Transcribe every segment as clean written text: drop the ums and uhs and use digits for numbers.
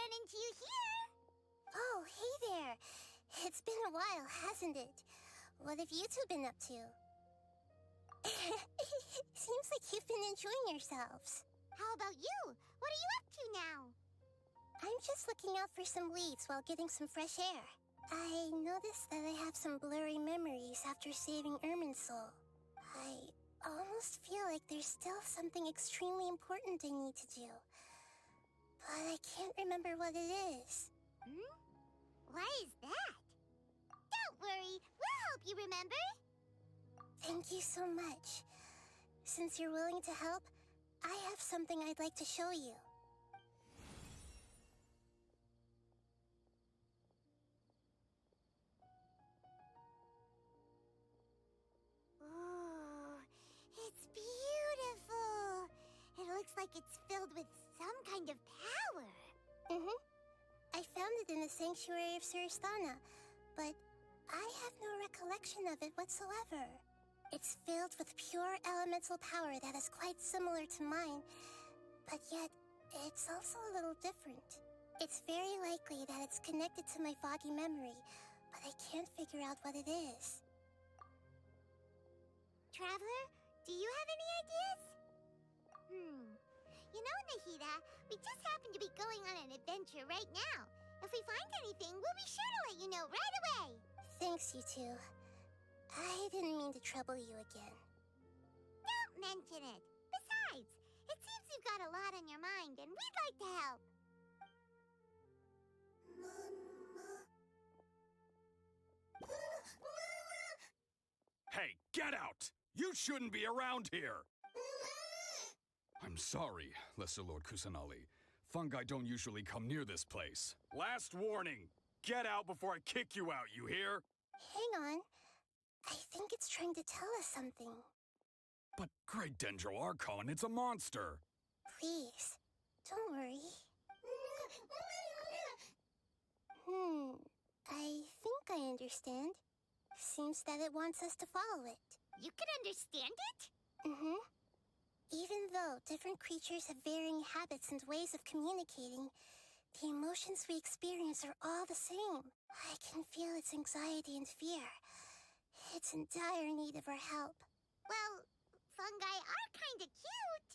run into you here. Oh, hey there. It's been a while, hasn't it? What have you two been up to? Seems like you've been enjoying yourselves. How about you? What are you up to now? I'm just looking out for some leads while getting some fresh air. I noticed that I have some blurry memories after saving Irminsul. I almost feel like there's still something extremely important I need to do. But I can't remember what it is. Why is that? Don't worry, we'll help you remember. Thank you so much. Since you're willing to help, I have something I'd like to show you. Ooh, it's beautiful. It looks like it's filled with some kind of power. I found it in the sanctuary of Suristana, but I have no recollection of it whatsoever. It's filled with pure elemental power that is quite similar to mine, but yet it's also a little different. It's very likely that it's connected to my foggy memory, but I can't figure out what it is. Traveler, do you have any ideas? You know, Nahida, we just happen to be going on an adventure right now. If we find anything, we'll be sure to let you know right away. Thanks, you two. I didn't mean to trouble you again. Don't mention it. Besides, it seems you've got a lot on your mind, and we'd like to help. Hey, get out! You shouldn't be around here! I'm sorry, Lesser Lord Kusanali. Fungi don't usually come near this place. Last warning! Get out before I kick you out, you hear? Hang on. I think it's trying to tell us something. But Great Dendro Archon, it's a monster! Please, don't worry. I think I understand. Seems that it wants us to follow it. You can understand it? Even though different creatures have varying habits and ways of communicating, the emotions we experience are all the same. I can feel its anxiety and fear. It's in dire need of our help. Well, fungi are kinda cute,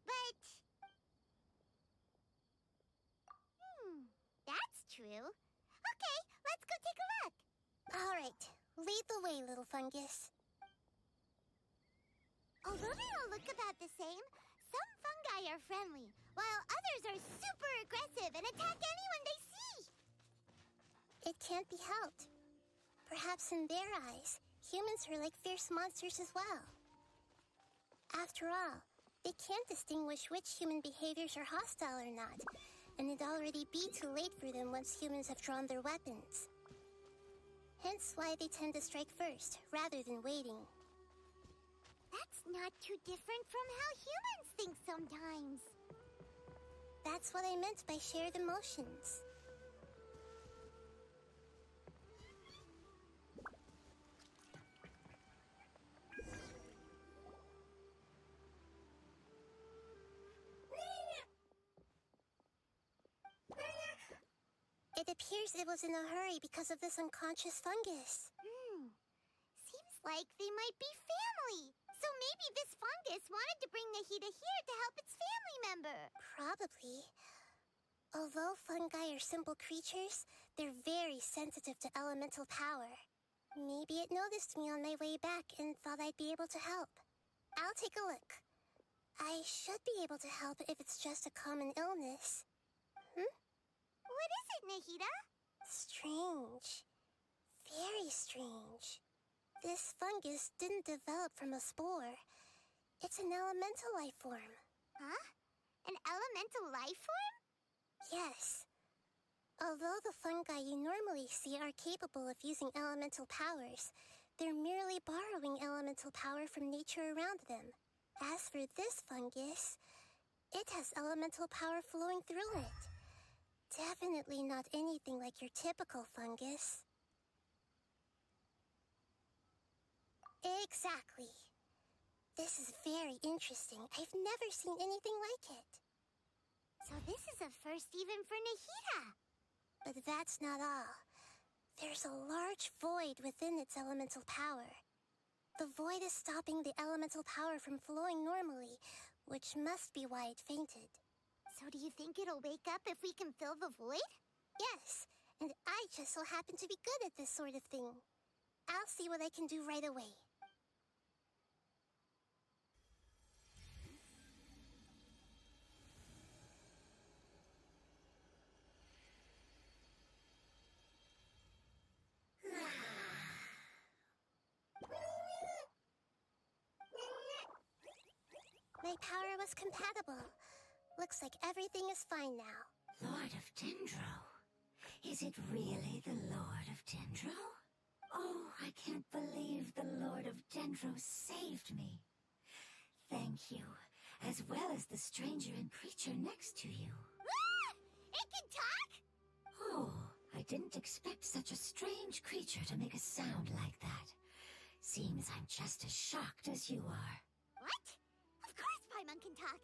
but... that's true. Okay, let's go take a look. All right, lead the way, little fungus. Although they all look about the same, some fungi are friendly, while others are super aggressive and attack anyone they see. It can't be helped. Perhaps in their eyes, humans are like fierce monsters as well. After all, they can't distinguish which human behaviors are hostile or not, and it'd already be too late for them once humans have drawn their weapons. Hence why they tend to strike first, rather than waiting. That's not too different from how humans think sometimes. That's what I meant by shared emotions. It appears it was in a hurry because of this unconscious fungus. Seems like they might be family. So maybe this fungus wanted to bring Nahida here to help its family member. Probably. Although fungi are simple creatures, they're very sensitive to elemental power. Maybe it noticed me on my way back and thought I'd be able to help. I'll take a look. I should be able to help if it's just a common illness. What is it, Nahida? Strange. Very strange. This fungus didn't develop from a spore. It's an elemental life form. Huh? An elemental life form? Yes. Although the fungi you normally see are capable of using elemental powers, they're merely borrowing elemental power from nature around them. As for this fungus, it has elemental power flowing through it. Definitely not anything like your typical fungus. Exactly. This is very interesting. I've never seen anything like it. So this is a first even for Nahida. But that's not all. There's a large void within its elemental power. The void is stopping the elemental power from flowing normally, which must be why it fainted. So do you think it'll wake up if we can fill the void? Yes, and I just so happen to be good at this sort of thing. I'll see what I can do right away. My power was compatible. Looks like everything is fine now. Lord of Dendro? Is it really the Lord of Dendro? Oh, I can't believe the Lord of Dendro saved me. Thank you, as well as the stranger and creature next to you. Ah! It can talk? Oh, I didn't expect such a strange creature to make a sound like that. Seems I'm just as shocked as you are. What? Of course Paimon can talk.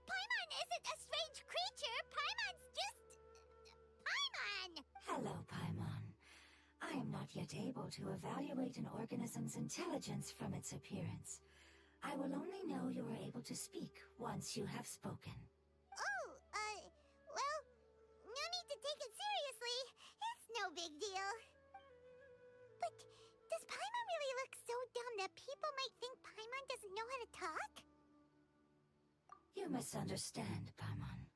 Paimon isn't a strange creature. Paimon's just... Paimon! Hello, Paimon. I am not yet able to evaluate an organism's intelligence from its appearance. I will only know you are able to speak once you have spoken. Oh, well, no need to take it seriously. It's no big deal. But does Paimon really look so dumb that people might think Paimon doesn't know how to talk? You misunderstand, Paimon.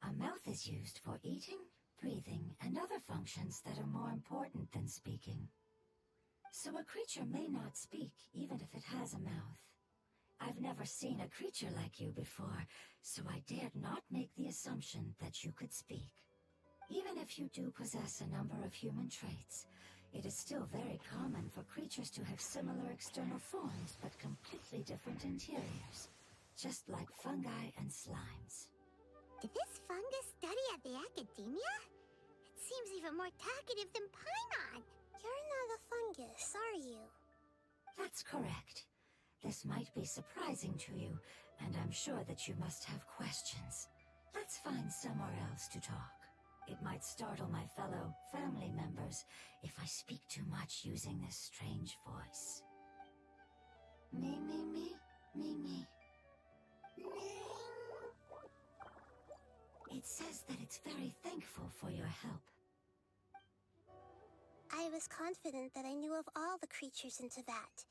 A mouth is used for eating, breathing, and other functions that are more important than speaking. So a creature may not speak, even if it has a mouth. I've never seen a creature like you before, so I dared not make the assumption that you could speak. Even if you do possess a number of human traits, it is still very common for creatures to have similar external forms but completely different interiors, just like fungi and slimes. Did this fungus study at the academia? It seems even more talkative than Paimon. You're not a fungus, are you? That's correct. This might be surprising to you, and I'm sure that you must have questions. Let's find somewhere else to talk. It might startle my fellow family members if I speak too much using this strange voice. Me, me, me, me, me. It says that it's very thankful for your help. I was confident that I knew of all the creatures in Teyvat.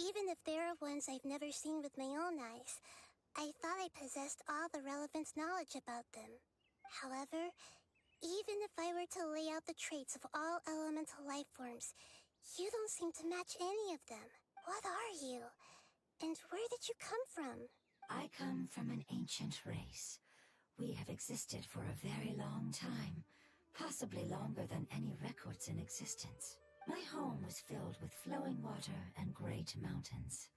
Even if there are ones I've never seen with my own eyes, I thought I possessed all the relevant knowledge about them. However, even if I were to lay out the traits of all elemental life forms, you don't seem to match any of them. What are you? And where did you come from? I come from an ancient race. We have existed for a very long time, possibly longer than any records in existence. My home was filled with flowing water and great mountains.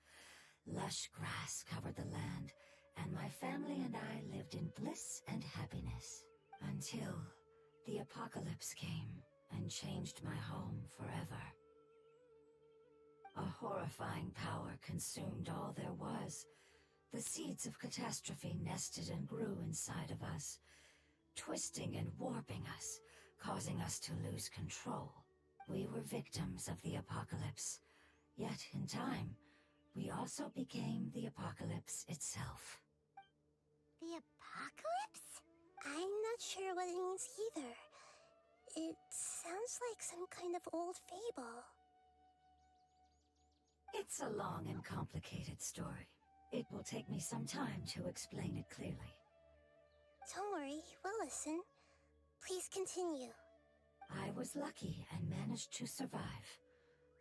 Lush grass covered the land, and my family and I lived in bliss and happiness. Until the apocalypse came and changed my home forever. A horrifying power consumed all there was. The seeds of catastrophe nested and grew inside of us, twisting and warping us, causing us to lose control. We were victims of the apocalypse, yet in time, we also became the apocalypse itself. The apocalypse? I'm not sure what it means either. It sounds like some kind of old fable. It's a long and complicated story. It will take me some time to explain it clearly. Don't worry, we'll listen. Please continue. I was lucky and managed to survive.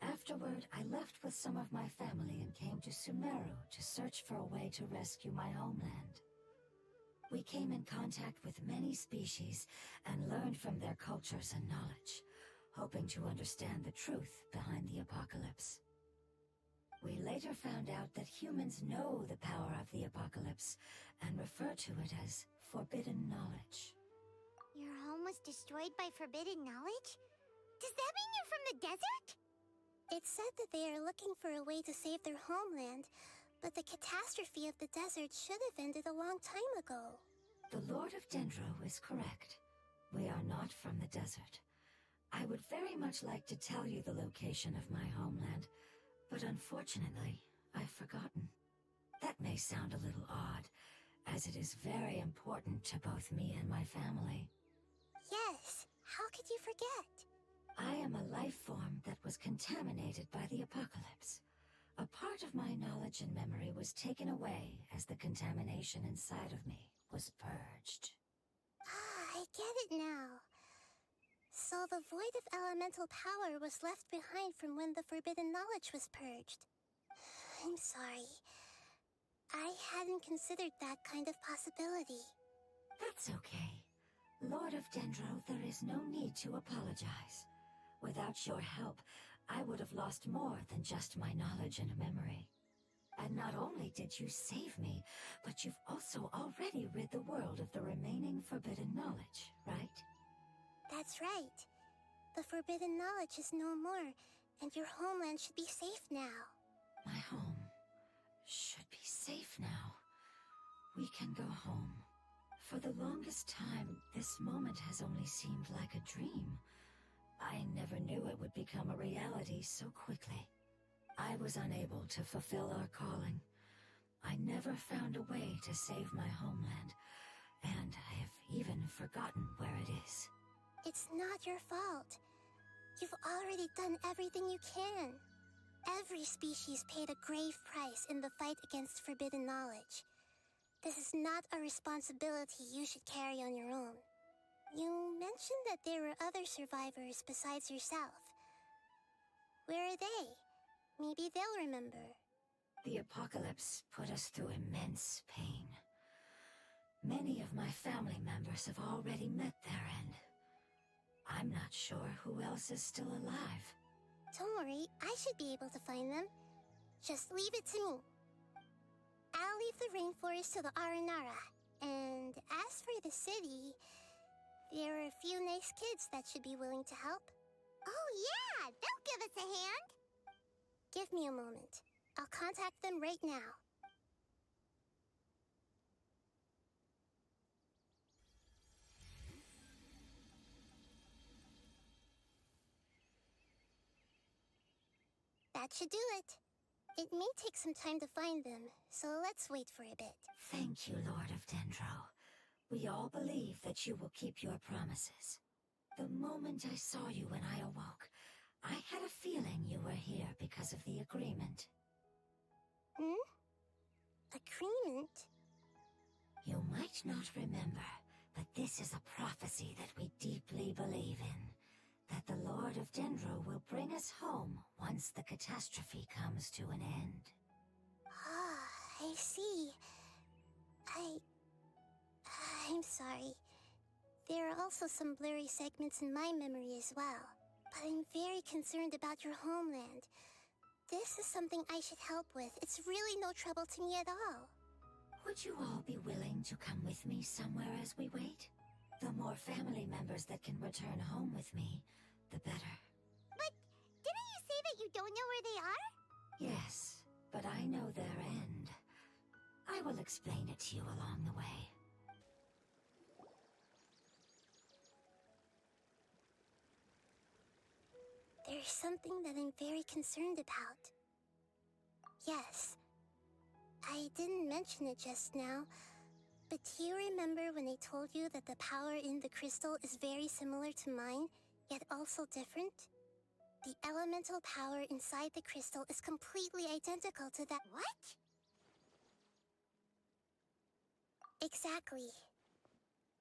Afterward, I left with some of my family and came to Sumeru to search for a way to rescue my homeland. We came in contact with many species and learned from their cultures and knowledge, hoping to understand the truth behind the apocalypse. We later found out that humans know the power of the apocalypse and refer to it as forbidden knowledge. Your home was destroyed by forbidden knowledge? Does that mean you're from the desert? It said that they are looking for a way to save their homeland, but the catastrophe of the desert should have ended a long time ago. The Lord of Dendro is correct. We are not from the desert. I would very much like to tell you the location of my homeland, but unfortunately, I've forgotten. That may sound a little odd, as it is very important to both me and my family. Yes, how could you forget? I am a life form that was contaminated by the apocalypse. A part of my knowledge and memory was taken away as the contamination inside of me was purged. Ah, I get it now. So the void of elemental power was left behind from when the forbidden knowledge was purged. I'm sorry. I hadn't considered that kind of possibility. That's okay. Lord of Dendro, there is no need to apologize. Without your help, I would have lost more than just my knowledge and memory. And not only did you save me, but you've also already rid the world of the remaining forbidden knowledge, right? That's right. The forbidden knowledge is no more, and your homeland should be safe now. My home should be safe now. We can go home. For the longest time, this moment has only seemed like a dream. I never knew it would become a reality so quickly. I was unable to fulfill our calling. I never found a way to save my homeland, and I have even forgotten where it is. It's not your fault. You've already done everything you can. Every species paid a grave price in the fight against forbidden knowledge. This is not a responsibility you should carry on your own. You mentioned that there were other survivors besides yourself. Where are they? Maybe they'll remember. The apocalypse put us through immense pain. Many of my family members have already met their end. I'm not sure who else is still alive. Don't worry, I should be able to find them. Just leave it to me. I'll leave the rainforest to the Aranara. And as for the city, there are a few nice kids that should be willing to help. Oh yeah, they'll give us a hand. Give me a moment. I'll contact them right now. That should do it. It may take some time to find them, so let's wait for a bit. Thank you, Lord of Dendro. We all believe that you will keep your promises. The moment I saw you when I awoke, I had a feeling you were here because of the agreement. Agreement? You might not remember, but this is a prophecy that we deeply believe in. That the Lord of Dendro will bring us home once the catastrophe comes to an end. Ah, I see. I'm sorry. There are also some blurry segments in my memory as well. But I'm very concerned about your homeland. This is something I should help with. It's really no trouble to me at all. Would you all be willing to come with me somewhere as we wait? The more family members that can return home with me, the better. But didn't you say that you don't know where they are? Yes, but I know their end. I will explain it to you along the way. There's something that I'm very concerned about. Yes. I didn't mention it just now, but do you remember when I told you that the power in the crystal is very similar to mine, yet also different? The elemental power inside the crystal is completely identical to that. What? Exactly.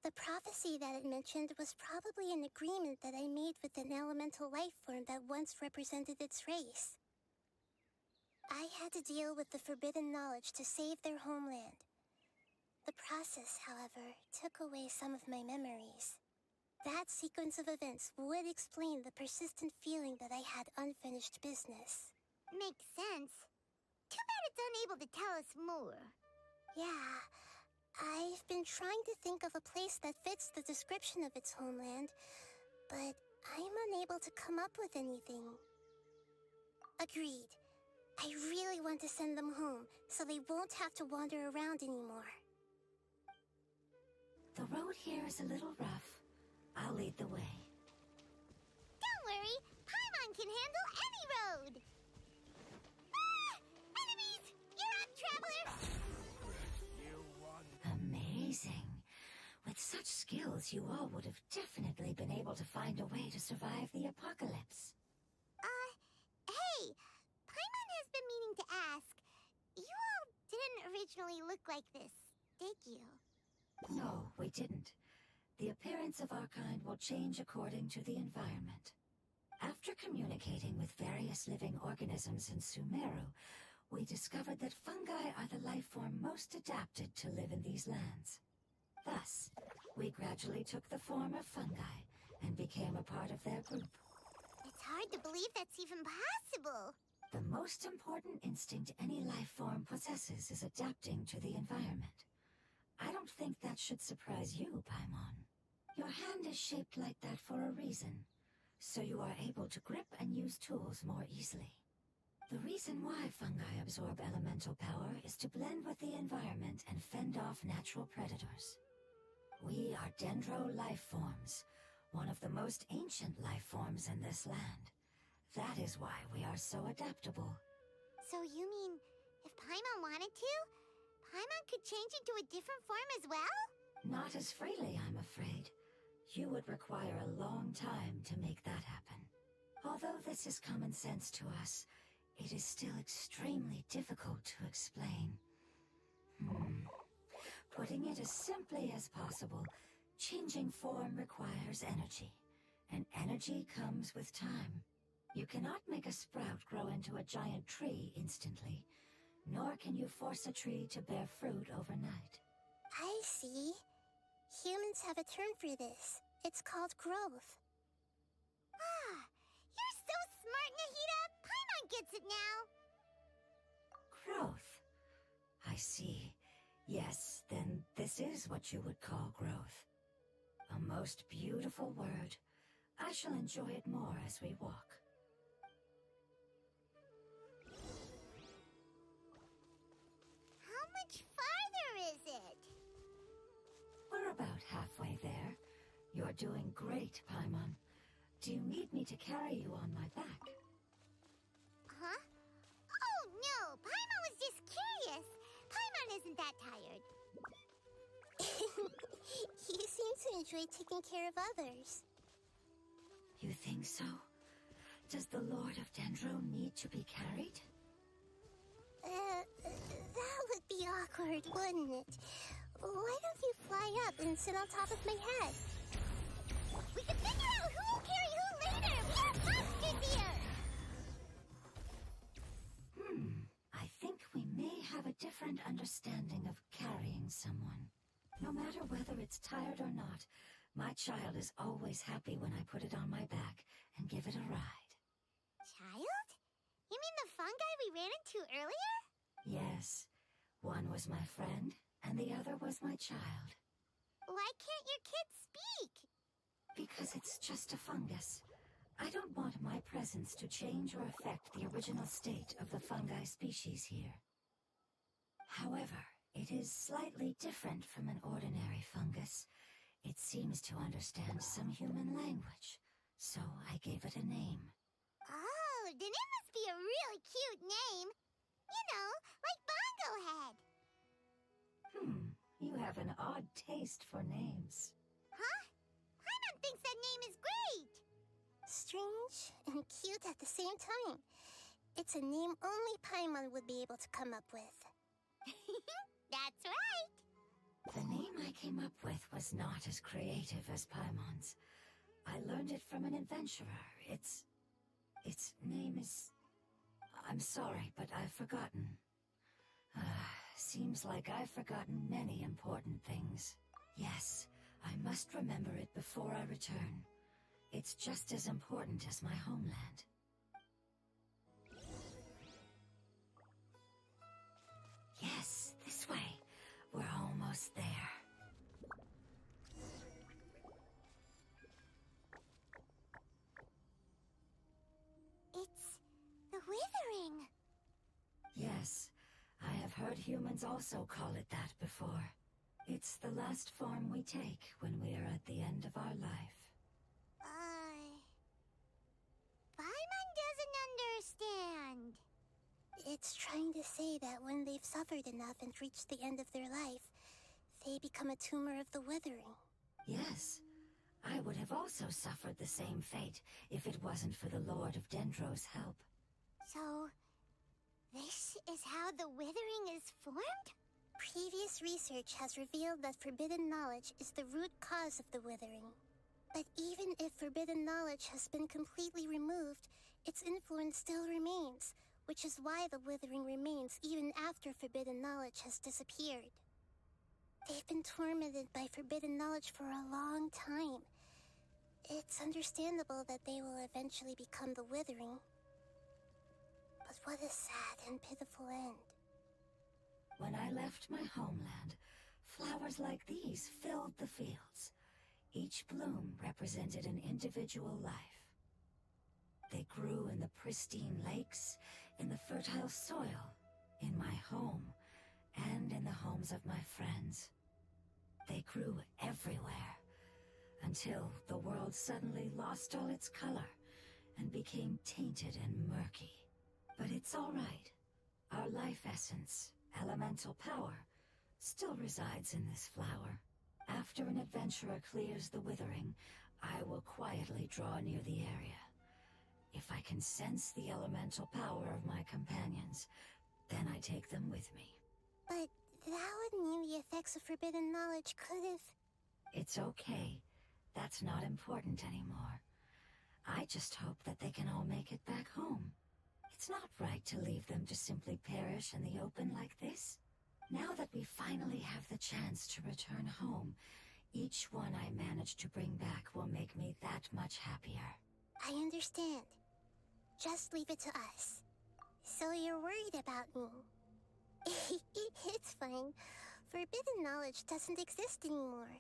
The prophecy that it mentioned was probably an agreement that I made with an elemental life form that once represented its race. I had to deal with the forbidden knowledge to save their homeland. The process, however, took away some of my memories. That sequence of events would explain the persistent feeling that I had unfinished business. Makes sense. Too bad it's unable to tell us more. Yeah, I've been trying to think of a place that fits the description of its homeland, but I'm unable to come up with anything. Agreed. I really want to send them home, so they won't have to wander around anymore. The road here is a little rough. I'll lead the way. Don't worry, Paimon can handle any road! Ah! Enemies! You're up, traveler! Amazing. With such skills, you all would have definitely been able to find a way to survive the apocalypse. Hey! Paimon has been meaning to ask. You all didn't originally look like this, did you? No, we didn't. The appearance of our kind will change according to the environment. After communicating with various living organisms in Sumeru, we discovered that fungi are the life form most adapted to live in these lands. Thus, we gradually took the form of fungi and became a part of their group. It's hard to believe that's even possible. The most important instinct any life form possesses is adapting to the environment. I don't think that should surprise you, Paimon. Your hand is shaped like that for a reason, so you are able to grip and use tools more easily. The reason why fungi absorb elemental power is to blend with the environment and fend off natural predators. We are dendro life forms, one of the most ancient life forms in this land. That is why we are so adaptable. So you mean, if Paimon wanted to, Paimon could change into a different form as well? Not as freely, I'm afraid. You would require a long time to make that happen. Although this is common sense to us, it is still extremely difficult to explain. Putting it as simply as possible, changing form requires energy, and energy comes with time. You cannot make a sprout grow into a giant tree instantly, nor can you force a tree to bear fruit overnight. I see. Humans have a term for this. It's called growth. Ah, you're so smart, Nahida! Paimon gets it now! Growth. I see. Yes, then this is what you would call growth. A most beautiful word. I shall enjoy it more as we walk. How much farther is it? We're about halfway there. You're doing great, Paimon. Do you need me to carry you on my back? Huh? Oh, no! Paimon was just curious! Paimon isn't that tired. You seem to enjoy taking care of others. You think so? Does the Lord of Dendro need to be carried? That would be awkward, wouldn't it? Why don't you fly up and sit on top of my head? We can figure out who will carry who later! We have hostages here! I think we may have a different understanding of carrying someone. No matter whether it's tired or not, my child is always happy when I put it on my back and give it a ride. Child? You mean the fungi we ran into earlier? Yes, one was my friend, and the other was my child. Why can't your kid speak? Because it's just a fungus. I don't want my presence to change or affect the original state of the fungi species here. However, it is slightly different from an ordinary fungus. It seems to understand some human language, so I gave it a name. Oh, then it must be a really cute name. You know, like Bongo Head. You have an odd taste for names. Huh? Paimon thinks that name is great. Strange and cute at the same time. It's a name only Paimon would be able to come up with. That's right. The name I came up with was not as creative as Paimon's. I learned it from an adventurer. Its name is... I'm sorry, but I've forgotten. Seems like I've forgotten many important things. Yes, I must remember it before I return. It's just as important as my homeland. Yes, this way. We're almost there. It's the Withering. Yes, I have heard humans also call it that before. It's the last form we take when we are at the end of our life. Paimon doesn't understand. It's trying to say that when they've suffered enough and reached the end of their life, they become a tumor of the withering. Yes, I would have also suffered the same fate if it wasn't for the Lord of Dendro's help. So, this is how the withering is formed? Previous research has revealed that forbidden knowledge is the root cause of the withering. But even if forbidden knowledge has been completely removed, its influence still remains, which is why the withering remains even after forbidden knowledge has disappeared. They've been tormented by forbidden knowledge for a long time. It's understandable that they will eventually become the withering. But what a sad and pitiful end. When I left my homeland, flowers like these filled the fields. Each bloom represented an individual life. They grew in the pristine lakes, in the fertile soil, in my home, and in the homes of my friends. They grew everywhere, until the world suddenly lost all its color and became tainted and murky. But it's all right. Our life essence, elemental power, still resides in this flower. After an adventurer clears the withering, I will quietly draw near the area. If I can sense the elemental power of my companions, then I take them with me. But that would mean the effects of forbidden knowledge could have... It's okay. That's not important anymore. I just hope that they can all make it back home. It's not right to leave them to simply perish in the open like this. Now that we finally have the chance to return home, each one I manage to bring back will make me that much happier. I understand. Just leave it to us. So you're worried about me. It's fine. Forbidden knowledge doesn't exist anymore.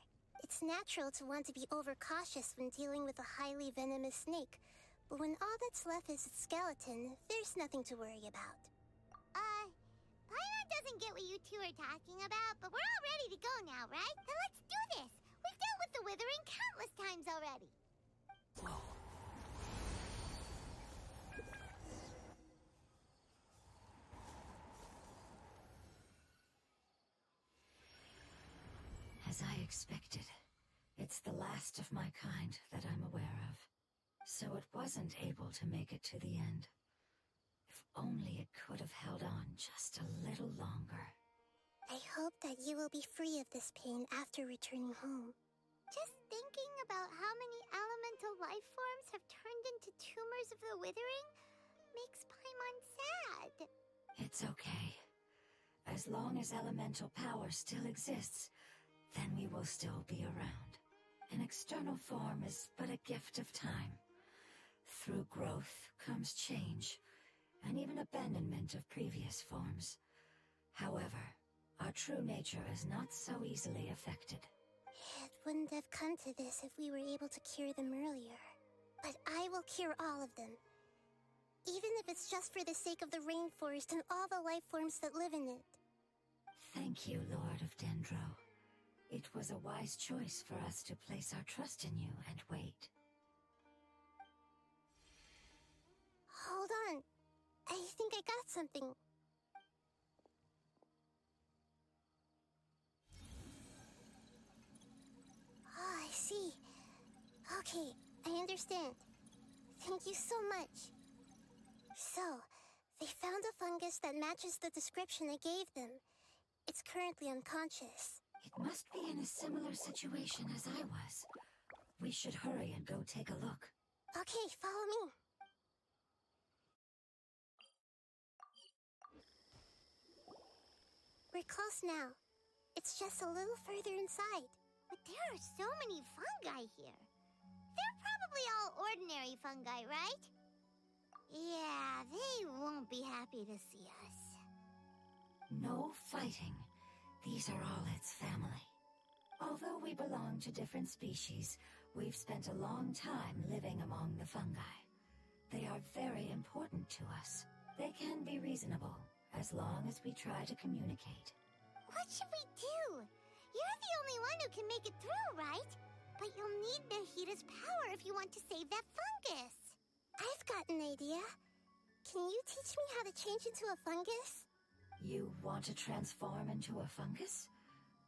It's natural to want to be overcautious when dealing with a highly venomous snake, but when all that's left is its skeleton, there's nothing to worry about. Paimon doesn't get what you two are talking about, but we're all ready to go now, right? Then let's do this! We've dealt with the withering countless times already! As I expected, it's the last of my kind that I'm aware of. So it wasn't able to make it to the end. If only it could have held on just a little longer. I hope that you will be free of this pain after returning home. Just thinking about how many elemental life forms have turned into tumors of the withering makes Paimon sad. It's okay. As long as elemental power still exists, then we will still be around. An external form is but a gift of time. Through growth comes change, and even abandonment of previous forms. However, our true nature is not so easily affected. It wouldn't have come to this if we were able to cure them earlier. But I will cure all of them. Even if it's just for the sake of the rainforest and all the life forms that live in it. Thank you, Lord of Dendro. It was a wise choice for us to place our trust in you and wait. Hold on. I think I got something. Oh, I see. Okay, I understand. Thank you so much. So, they found a fungus that matches the description I gave them. It's currently unconscious. It must be in a similar situation as I was. We should hurry and go take a look. Okay, follow me. We're close now. It's just a little further inside. But there are so many fungi here. They're probably all ordinary fungi, right? Yeah, they won't be happy to see us. No fighting. These are all its family. Although we belong to different species, we've spent a long time living among the fungi. They are very important to us. They can be reasonable, as long as we try to communicate. What should we do? You're the only one who can make it through, right? But you'll need Nahida's power if you want to save that fungus. I've got an idea. Can you teach me how to change into a fungus? You want to transform into a fungus?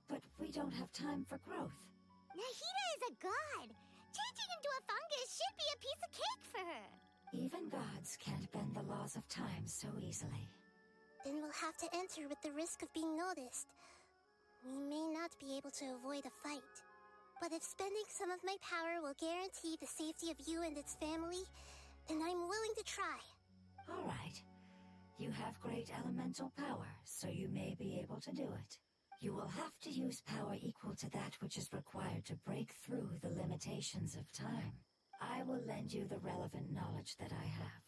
But we don't have time for growth. Nahida is a god. Changing into a fungus should be a piece of cake for her. Even gods can't bend the laws of time so easily. Then we'll have to enter with the risk of being noticed. We may not be able to avoid a fight. But if spending some of my power will guarantee the safety of you and its family, then I'm willing to try. All right. You have great elemental power, so you may be able to do it. You will have to use power equal to that which is required to break through the limitations of time. I will lend you the relevant knowledge that I have.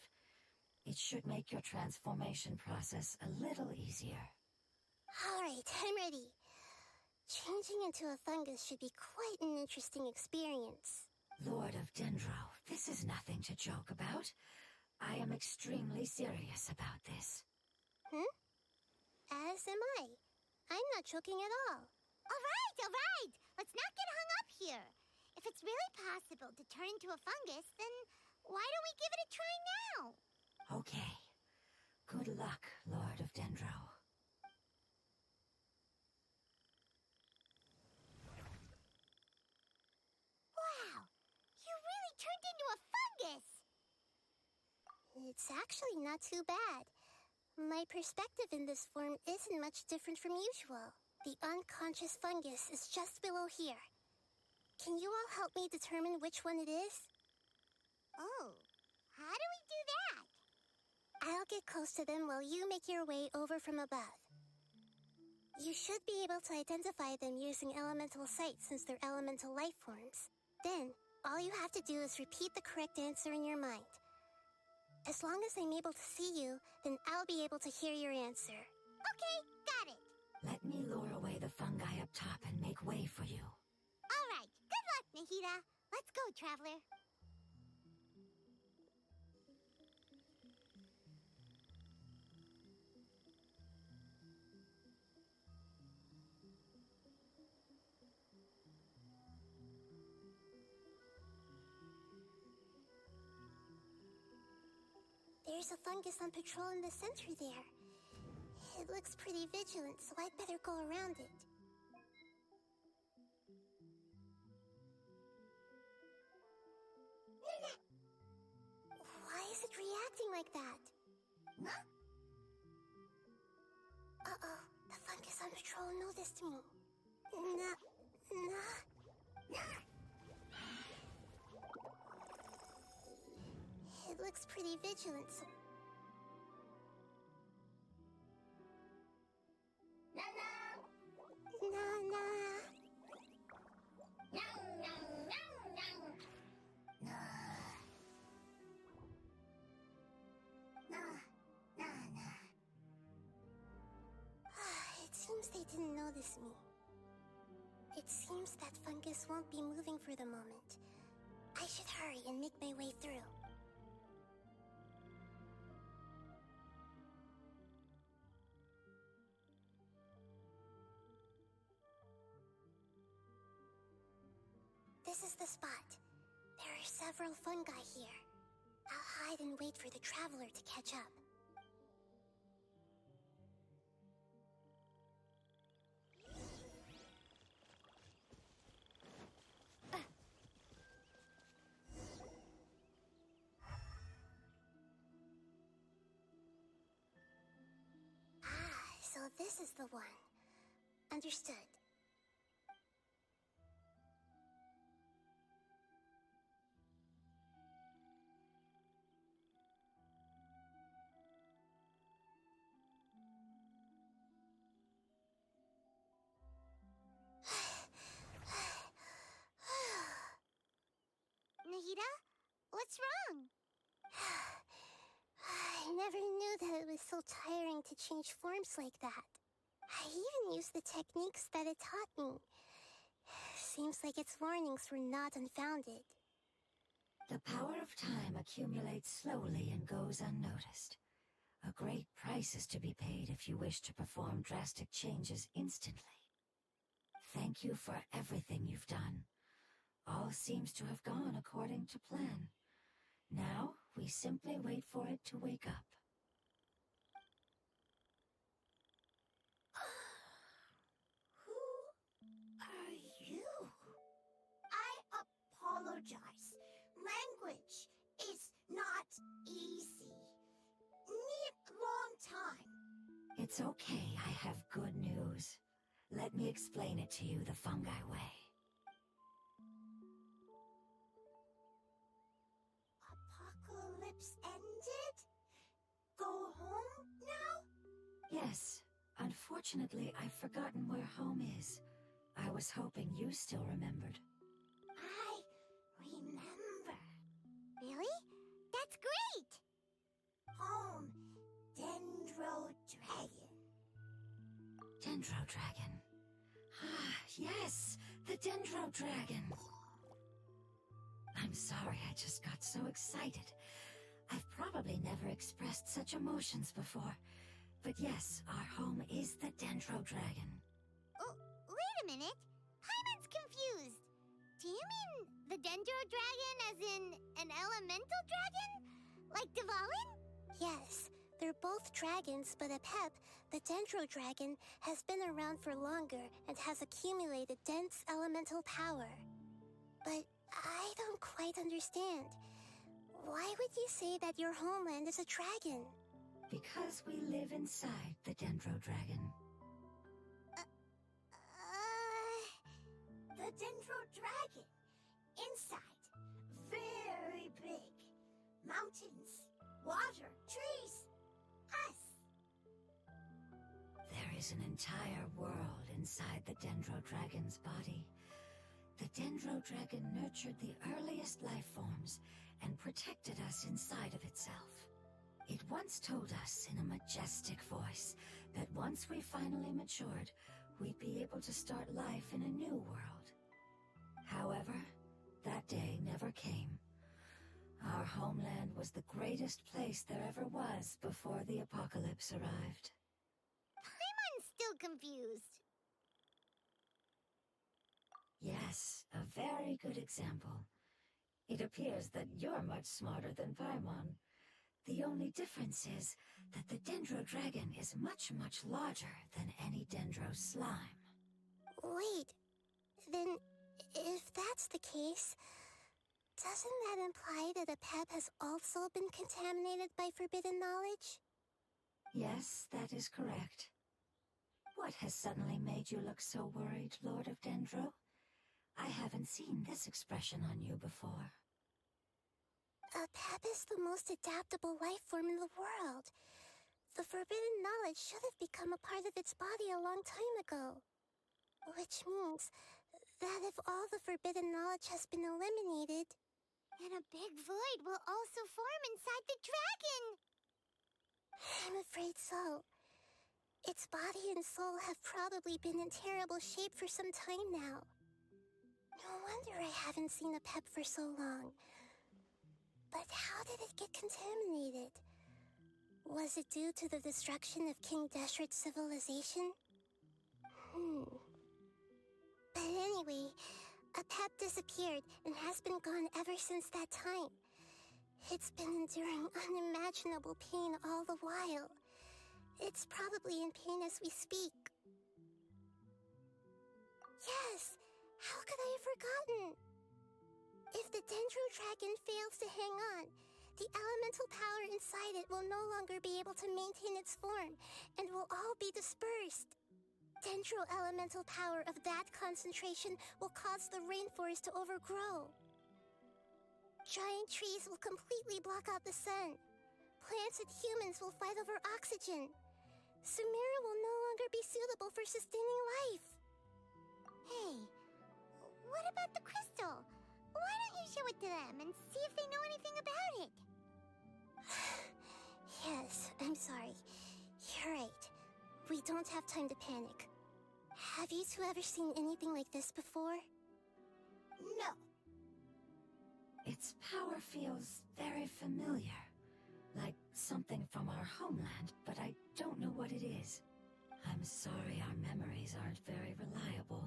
It should make your transformation process a little easier. All right, I'm ready. Changing into a fungus should be quite an interesting experience. Lord of Dendro, this is nothing to joke about. I am extremely serious about this. As am I. I'm not joking at all. All right. Let's not get hung up here. If it's really possible to turn into a fungus, then why don't we give it a try now? Okay. Good luck, Lord of Dendro. Wow! You really turned into a fungus! It's actually not too bad. My perspective in this form isn't much different from usual. The unconscious fungus is just below here. Can you all help me determine which one it is? Oh, how do we do that? I'll get close to them while you make your way over from above. You should be able to identify them using elemental sight since they're elemental life forms. Then, all you have to do is repeat the correct answer in your mind. As long as I'm able to see you, then I'll be able to hear your answer. Okay, got it. Let me lure away the fungi up top and make way for you. All right, good luck, Nahida. Let's go, Traveler. There's a fungus on patrol in the center there. It looks pretty vigilant, so I'd better go around it. Why is it reacting like that? Uh-oh, the fungus on patrol noticed me. It looks pretty vigilant, so... It seems they didn't notice me. It seems that fungus won't be moving for the moment. I should hurry and make my way through. This is the spot. There are several fungi here. I'll hide and wait for the traveler to catch up. So this is the one. Understood. Nahida, what's wrong? I never knew that it was so tiring to change forms like that. I even used the techniques that it taught me. Seems like its warnings were not unfounded. The power of time accumulates slowly and goes unnoticed. A great price is to be paid if you wish to perform drastic changes instantly. thank you for everything you've done. All seems to have gone according to plan. Now, we simply wait for it to wake up. Who are you? I apologize. Language is not easy. Need long time. It's okay, I have good news. Let me explain it to you the fungi way. Apocalypse ended? Go home now? Yes, unfortunately, I've forgotten where home is. I was hoping you still remembered. I remember. Really? That's great! Home, Dendro Dragon. Dendro Dragon. Ah, yes, the Dendro Dragon. I'm sorry, I just got so excited. I've probably never expressed such emotions before. But yes, our home is the Dendro Dragon. Oh, wait a minute. Paimon's confused. Do you mean the Dendro Dragon as in an elemental dragon? Like Dvalin? Yes, they're both dragons, but Apep, the Dendro Dragon, has been around for longer and has accumulated dense elemental power. But I don't quite understand. Why would you say that your homeland is a dragon? Because we live inside the Dendro Dragon. The Dendro Dragon. Inside. Very big. Mountains, water, trees. Us. There is an entire world inside the Dendro Dragon's body. The Dendro Dragon nurtured the earliest life forms and protected us inside of itself. It once told us in a majestic voice that once we finally matured, we'd be able to start life in a new world. However, that day never came. Our homeland was the greatest place there ever was before the apocalypse arrived. Paimon's still confused. Yes, a very good example. It appears that you're much smarter than Paimon. The only difference is that the Dendro Dragon is much, much larger than any Dendro slime. Wait, then if that's the case, doesn't that imply that Apep has also been contaminated by forbidden knowledge? Yes, that is correct. What has suddenly made you look so worried, Lord of Dendro? I haven't seen this expression on you before. Apep is the most adaptable life form in the world. The forbidden knowledge should have become a part of its body a long time ago. Which means that if all the forbidden knowledge has been eliminated, And a big void will also form inside the dragon! I'm afraid so. Its body and soul have probably been in terrible shape for some time now. No wonder I haven't seen Apep for so long. But how did it get contaminated? Was it due to the destruction of King Deshret's civilization? But anyway, Apep disappeared and has been gone ever since that time. It's been enduring unimaginable pain all the while. It's probably in pain as we speak. Yes! How could I have forgotten? If the Dendro Dragon fails to hang on, the elemental power inside it will no longer be able to maintain its form, and will all be dispersed. Dendro elemental power of that concentration will cause the rainforest to overgrow. Giant trees will completely block out the sun. Plants and humans will fight over oxygen. Sumeru will no longer be suitable for sustaining life. Hey, what about the crystal? Why don't you show it to them and see if they know anything about it? Yes, I'm sorry. You're right. We don't have time to panic. Have you two ever seen anything like this before? No. Its power feels very familiar. Like something from our homeland, but I don't know what it is. I'm sorry our memories aren't very reliable.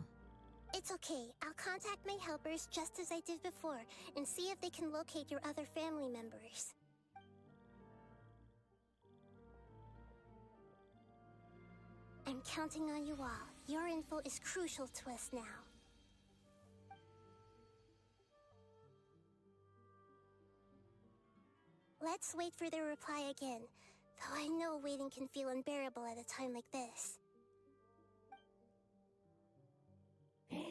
It's okay. I'll contact my helpers just as I did before and see if they can locate your other family members. I'm counting on you all. Your info is crucial to us now. Let's wait for their reply again, though I know waiting can feel unbearable at a time like this. Thank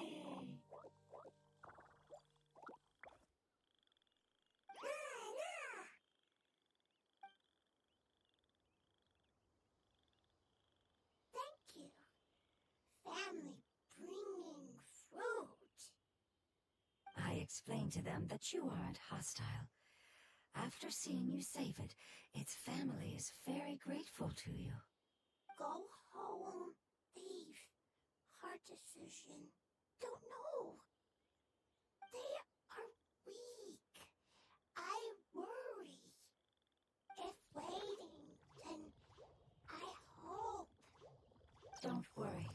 you. Family bringing fruit. I explained to them that you aren't hostile. After seeing you save it, its family is very grateful to you. Go home, thief. Hard decision. Don't know. They are weak. I worry. If waiting, then I hope. Don't worry.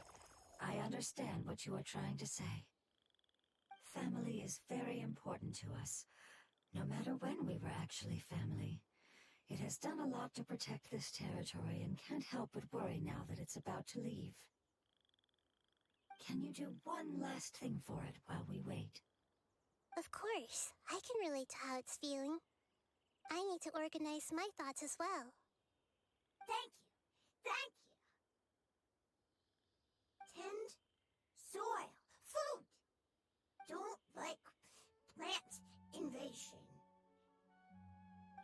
I understand what you are trying to say. Family is very important to us, no matter when we were actually family. It has done a lot to protect this territory and can't help but worry now that it's about to leave. Can you do one last thing for it while we wait? Of course, I can relate to how it's feeling. I need to organize my thoughts as well. Thank you. Thank you. Tend soil. Food. Don't like plant invasion.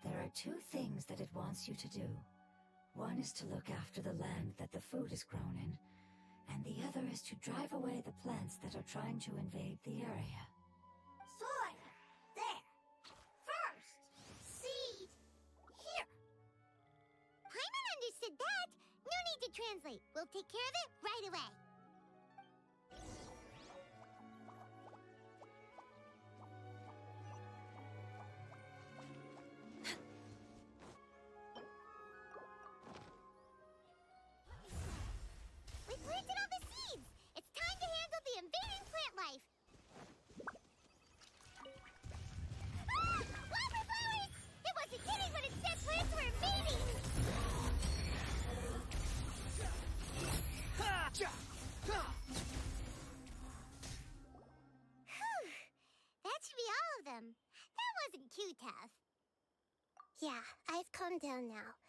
There are two things that it wants you to do. One is to look after the land that the food is grown in, and the other is to drive away the plants that are trying to invade the area. Soil. There. First. Seed. Here. Paimon understood that. No need to translate. We'll take care of it right away. We planted all the seeds! It's time to handle the invading plant life! Ah! Wildflowers! It wasn't kidding when it said plants were invading! Whew! That should be all of them. That wasn't too tough. Yeah, I've calmed down now.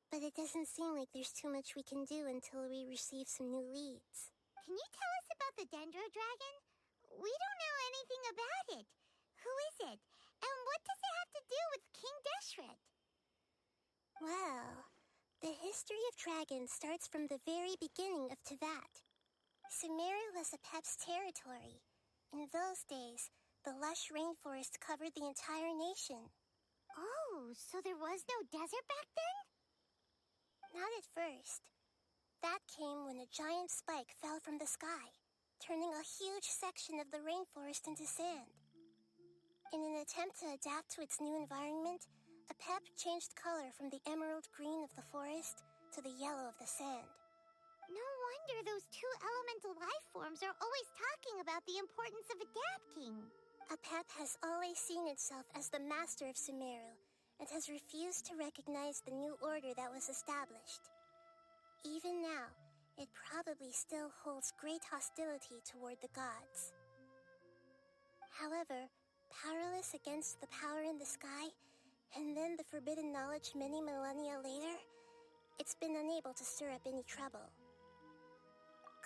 But it doesn't seem like there's too much we can do until we receive some new leads. Can you tell us about the Dendro Dragon? We don't know anything about it. Who is it? And what does it have to do with King Deshret? Well, the history of dragons starts from the very beginning of Teyvat. Sumeru was Apep's territory. In those days, the lush rainforest covered the entire nation. Oh, so there was no desert back then? Not at first. That came when a giant spike fell from the sky, turning a huge section of the rainforest into sand. In an attempt to adapt to its new environment, Apep changed color from the emerald green of the forest to the yellow of the sand. No wonder those two elemental life forms are always talking about the importance of adapting. Apep has always seen itself as the master of Sumeru, and has refused to recognize the new order that was established. Even now, it probably still holds great hostility toward the gods. However, powerless against the power in the sky, and then the forbidden knowledge many millennia later, it's been unable to stir up any trouble.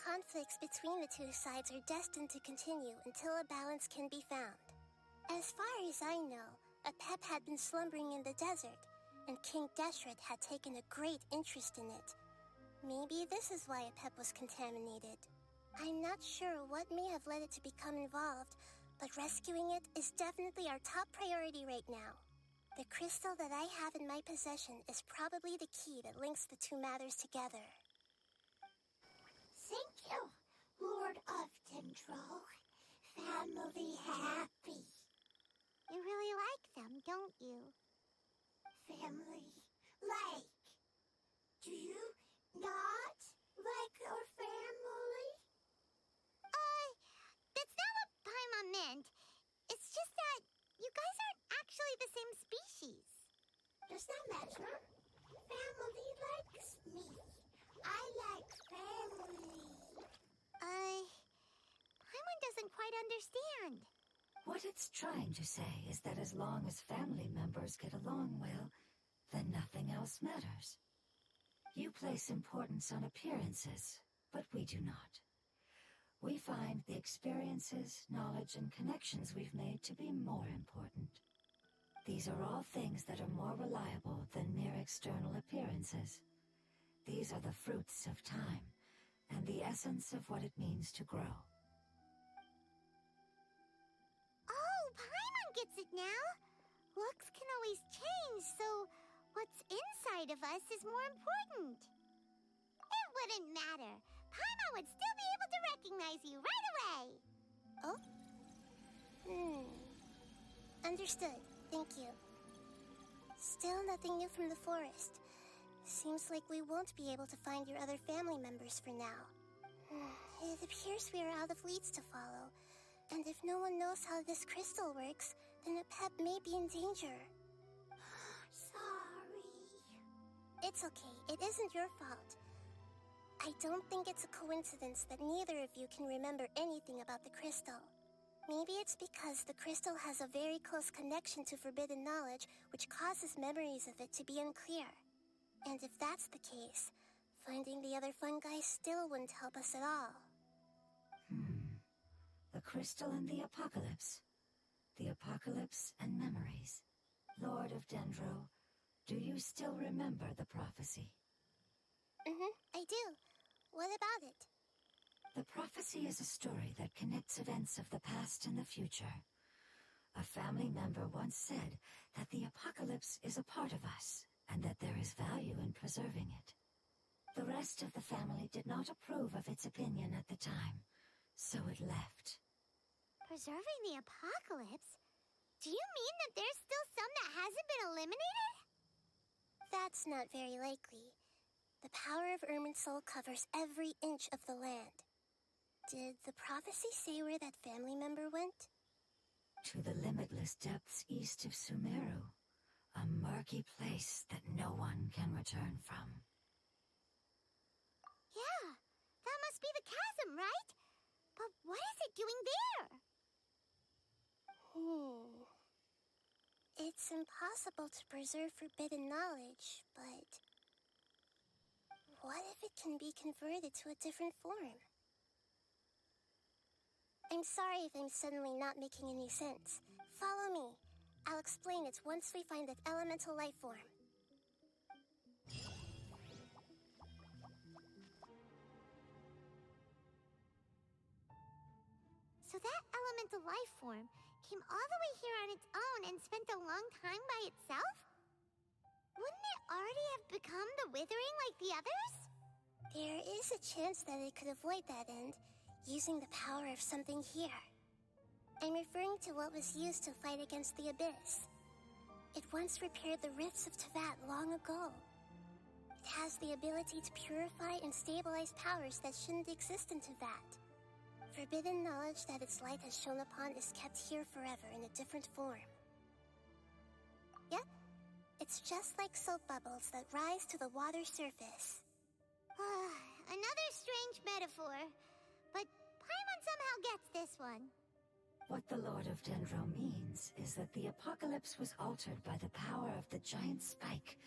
Conflicts between the two sides are destined to continue until a balance can be found. As far as I know, Apep had been slumbering in the desert, and King Deshret had taken a great interest in it. Maybe this is why Apep was contaminated. I'm not sure what may have led it to become involved, but rescuing it is definitely our top priority right now. The crystal that I have in my possession is probably the key that links the two matters together. Thank you, Lord of Dendro. Family happy. You really like them, don't you? Family like. Do you not like our family? Does that matter? Family likes me. I like family. Paimon doesn't quite understand. What it's trying to say is that as long as family members get along well, then nothing else matters. You place importance on appearances, but we do not. We find the experiences, knowledge, and connections we've made to be more important. These are all things that are more reliable than mere external appearances. These are the fruits of time, and the essence of what it means to grow. Oh, Paimon gets it now. Looks can always change, so what's inside of us is more important. It wouldn't matter. Paimon would still be able to recognize you right away. Oh? Understood. Thank you. Still nothing new from the forest. Seems like we won't be able to find your other family members for now. It appears we are out of leads to follow. And if no one knows how this crystal works, then Apep may be in danger. Sorry. It's okay. It isn't your fault. I don't think it's a coincidence that neither of you can remember anything about the crystal. Maybe it's because the crystal has a very close connection to forbidden knowledge, which causes memories of it to be unclear. And if that's the case, finding the other fungi still wouldn't help us at all. The crystal and the apocalypse. The apocalypse and memories. Lord of Dendro, do you still remember the prophecy? I do. What about it? The prophecy is a story that connects events of the past and the future. A family member once said that the apocalypse is a part of us, and that there is value in preserving it. The rest of the family did not approve of its opinion at the time, so it left. Preserving the apocalypse? Do you mean that there's still some that hasn't been eliminated? That's not very likely. The power of Irminsul covers every inch of the land. Did the prophecy say where that family member went? To the limitless depths east of Sumeru, a murky place that no one can return from. Yeah, that must be the chasm, right? But what is it doing there? It's impossible to preserve forbidden knowledge, but what if it can be converted to a different form? I'm sorry if I'm suddenly not making any sense. Follow me. I'll explain it once we find that elemental life form. So that elemental life form came all the way here on its own and spent a long time by itself? Wouldn't it already have become the Withering like the others? There is a chance that it could avoid that end, using the power of something here. I'm referring to what was used to fight against the Abyss. It once repaired the rifts of Tevat long ago. It has the ability to purify and stabilize powers that shouldn't exist in Tevat. Forbidden knowledge that its light has shone upon is kept here forever in a different form. Yep, it's just like soap bubbles that rise to the water surface. Another strange metaphor, but Paimon somehow gets this one. What the Lord of Dendro means is that the apocalypse was altered by the power of the giant spike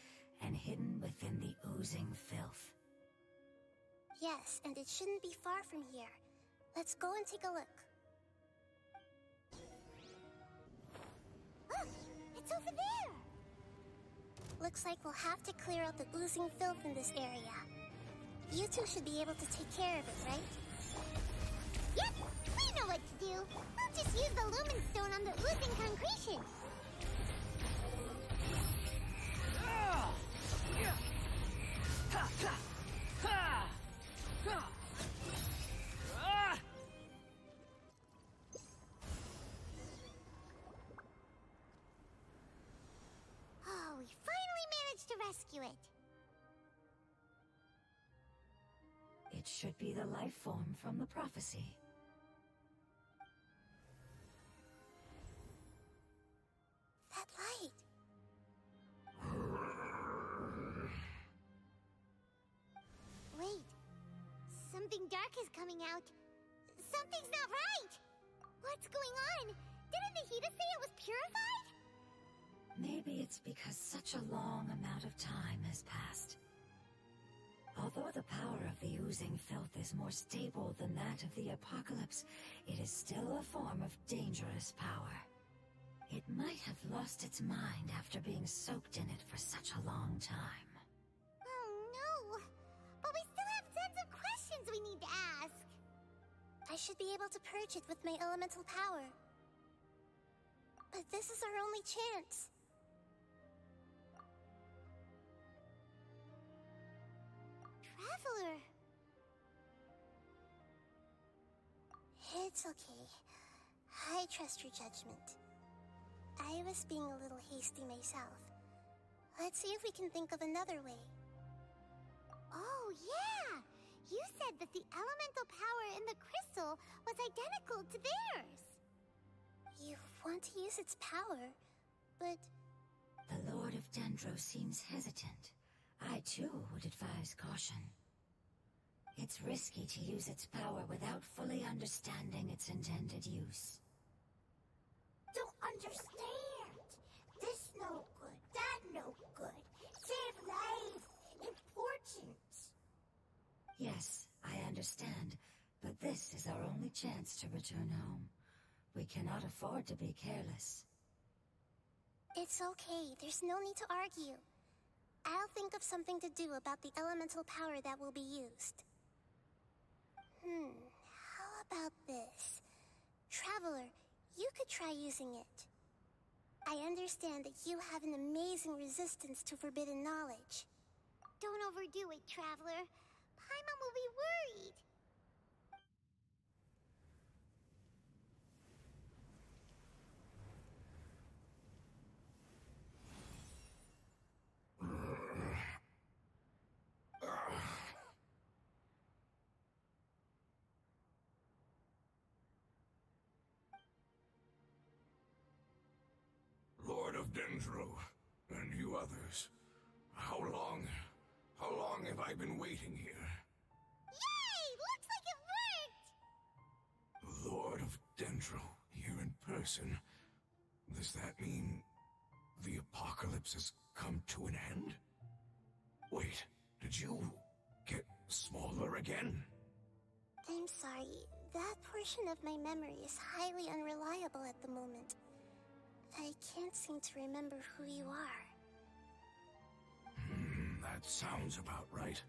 and hidden within the oozing filth. Yes, and it shouldn't be far from here. Let's go and take a look. Look, it's over there! Looks like we'll have to clear out the oozing filth in this area. You two should be able to take care of it, right? Yep, we know what to do. We'll just use the lumen stone on the oozing concretion. Oh, we finally managed to rescue it. It should be the life form from the prophecy. That light. spark is coming out. Something's not right! What's going on? Didn't Nahida say it was purified? Maybe it's because such a long amount of time has passed. Although the power of the oozing filth is more stable than that of the apocalypse, it is still a form of dangerous power. It might have lost its mind after being soaked in it for such a long time. Oh no! But we still have tons of questions we need to ask! I should be able to purge it with my elemental power. But this is our only chance. Traveler! It's okay. I trust your judgment. I was being a little hasty myself. Let's see if we can think of another way. Oh, yeah! You said that the elemental power in the crystal was identical to theirs! You want to use its power, but... The Lord of Dendro seems hesitant. I too would advise caution. It's risky to use its power without fully understanding its intended use. Don't understand! This no good, that no good. Save life! Important! Yes, I understand, but this is our only chance to return home. We cannot afford to be careless. It's okay, there's no need to argue. I'll think of something to do about the elemental power that will be used. How about this? Traveler, you could try using it. I understand that you have an amazing resistance to forbidden knowledge. Don't overdo it, Traveler. Paimon will be worried. Lord of Dendro, and you others, how long have I been waiting here? Yay! Looks like it worked! Lord of Dendro, here in person. Does that mean the apocalypse has come to an end? Wait, did you get smaller again? I'm sorry, that portion of my memory is highly unreliable at the moment. I can't seem to remember who you are. That sounds about right.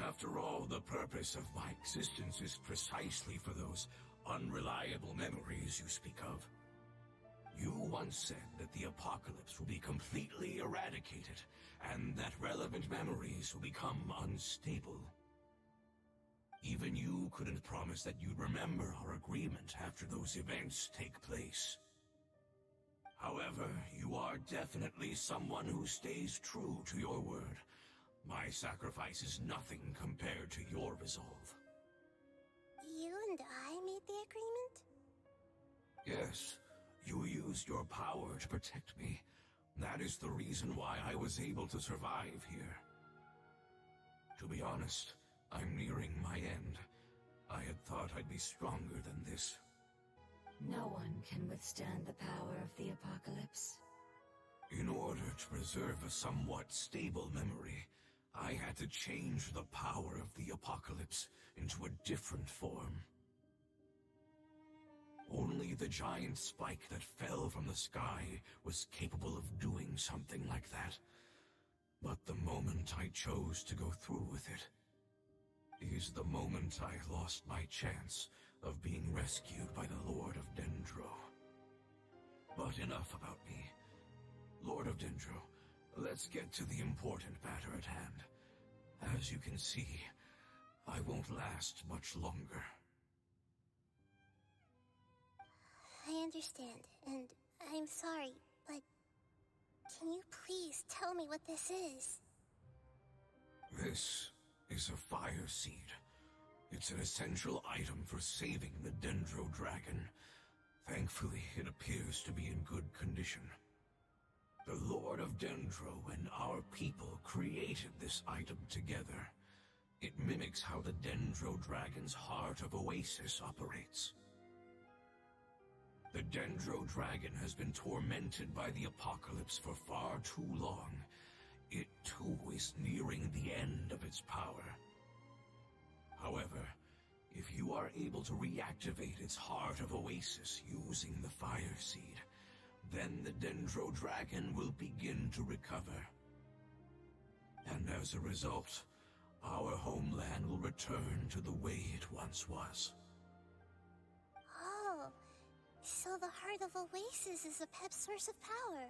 After all, the purpose of my existence is precisely for those unreliable memories you speak of. You once said that the apocalypse will be completely eradicated, and that relevant memories will become unstable. Even you couldn't promise that you'd remember our agreement after those events take place. However, you are definitely someone who stays true to your word. My sacrifice is nothing compared to your resolve. You and I made the agreement? Yes, you used your power to protect me. That is the reason why I was able to survive here. To be honest, I'm nearing my end. I had thought I'd be stronger than this. No one can withstand the power of the apocalypse. In order to preserve a somewhat stable memory, I had to change the power of the apocalypse into a different form. Only the giant spike that fell from the sky was capable of doing something like that. But the moment I chose to go through with it is the moment I lost my chance of being rescued by the Lord of Dendro. But enough about me. Lord of Dendro, let's get to the important matter at hand. As you can see, I won't last much longer. I understand, and I'm sorry, but can you please tell me what this is? This is a fire seed. It's an essential item for saving the Dendro dragon. Thankfully, it appears to be in good condition. The Lord of Dendro and our people created this item together. It mimics how the Dendro Dragon's Heart of Oasis operates. The Dendro Dragon has been tormented by the apocalypse for far too long. It too is nearing the end of its power. However, if you are able to reactivate its Heart of Oasis using the Fire Seed, then the Dendro Dragon will begin to recover. And as a result, our homeland will return to the way it once was. Oh, so the Heart of Oasis is a pep source of power.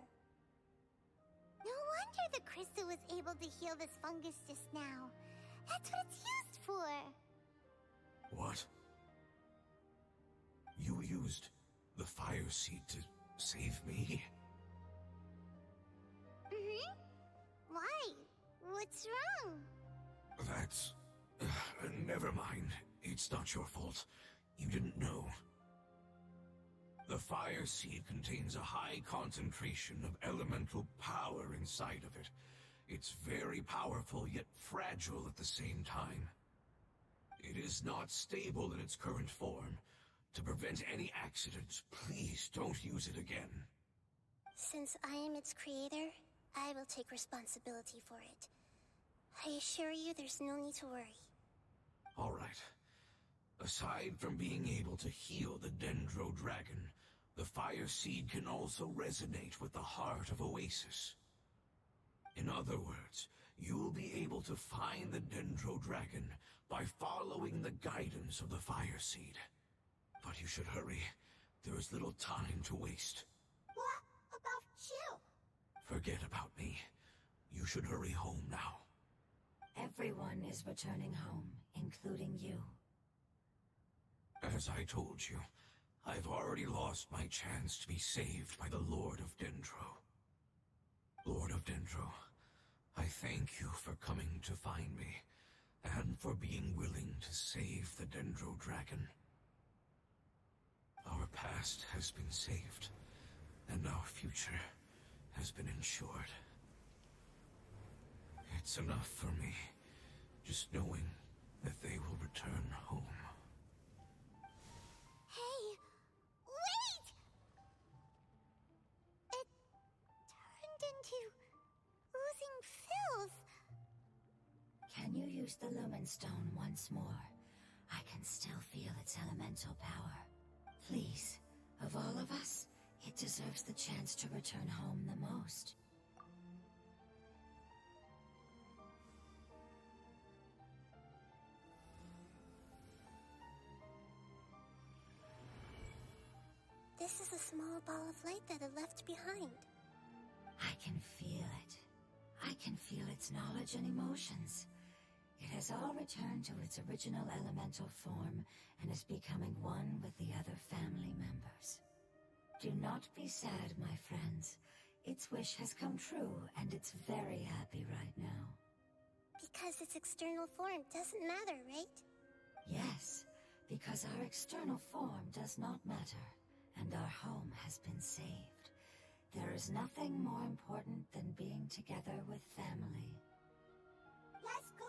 No wonder the crystal was able to heal this fungus just now. That's what it's used for. What? You used the Fire Seed to save me? Mm-hmm. Why? What's wrong? That's... never mind. It's not your fault. You didn't know. The Fire Seed contains a high concentration of elemental power inside of it. It's very powerful, yet fragile at the same time. It is not stable in its current form. To prevent any accidents, please don't use it again. Since I am its creator, I will take responsibility for it. I assure you there's no need to worry. Alright. Aside from being able to heal the Dendro Dragon, the Fire Seed can also resonate with the Heart of Oasis. In other words, you'll be able to find the Dendro Dragon by following the guidance of the Fire Seed. But you should hurry. There is little time to waste. What about you? Forget about me. You should hurry home now. Everyone is returning home, including you. As I told you, I've already lost my chance to be saved by the Lord of Dendro. Lord of Dendro, I thank you for coming to find me, and for being willing to save the Dendro Dragon. Our past has been saved, and our future has been ensured. It's enough for me, just knowing that they will return home. Hey, wait! It turned into oozing filth. Can you use the Lumen Stone once more? I can still feel its elemental power. Please, of all of us, it deserves the chance to return home the most. This is a small ball of light that it left behind. I can feel it. I can feel its knowledge and emotions. It has all returned to its original elemental form and is becoming one with the other family members. Do not be sad, my friends. Its wish has come true, and it's very happy right now. Because its external form doesn't matter, right? Yes, because our external form does not matter, and our home has been saved. There is nothing more important than being together with family. Let's go!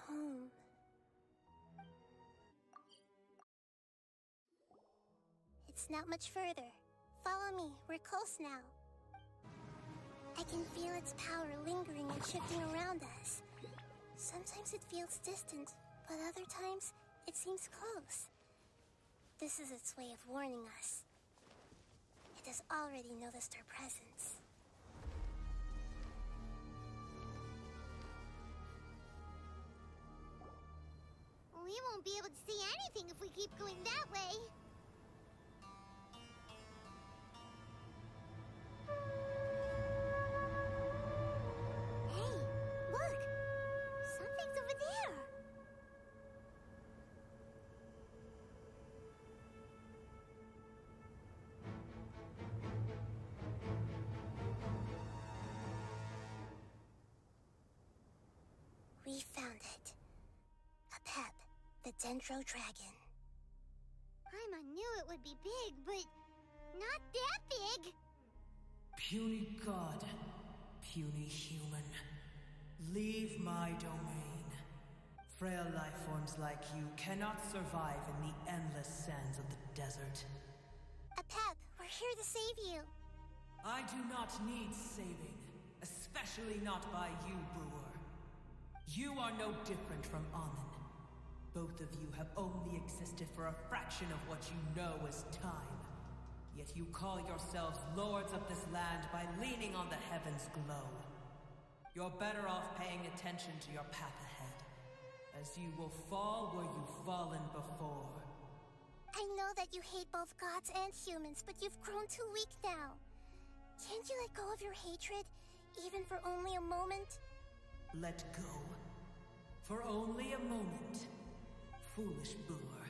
Home. It's not much further. Follow me, we're close now. I can feel its power lingering and shifting around us. Sometimes it feels distant, but other times it seems close. This is its way of warning us. It has already noticed our presence. We won't be able to see anything if we keep going that way. Hey, look! Something's over there! We found it. A pep, the Dendro Dragon. Paimon knew it would be big, but not that big. Puny god, puny human, leave my domain. Frail life forms like you cannot survive in the endless sands of the desert. Apep, we're here to save you. I do not need saving, especially not by you, brewer. You are no different from Amun. Both of you have only existed for a fraction of what you know as time. Yet you call yourselves lords of this land by leaning on the heavens' glow. You're better off paying attention to your path ahead, as you will fall where you've fallen before. I know that you hate both gods and humans, but you've grown too weak now. Can't you let go of your hatred, even for only a moment? Let go. For only a moment. Foolish brewer.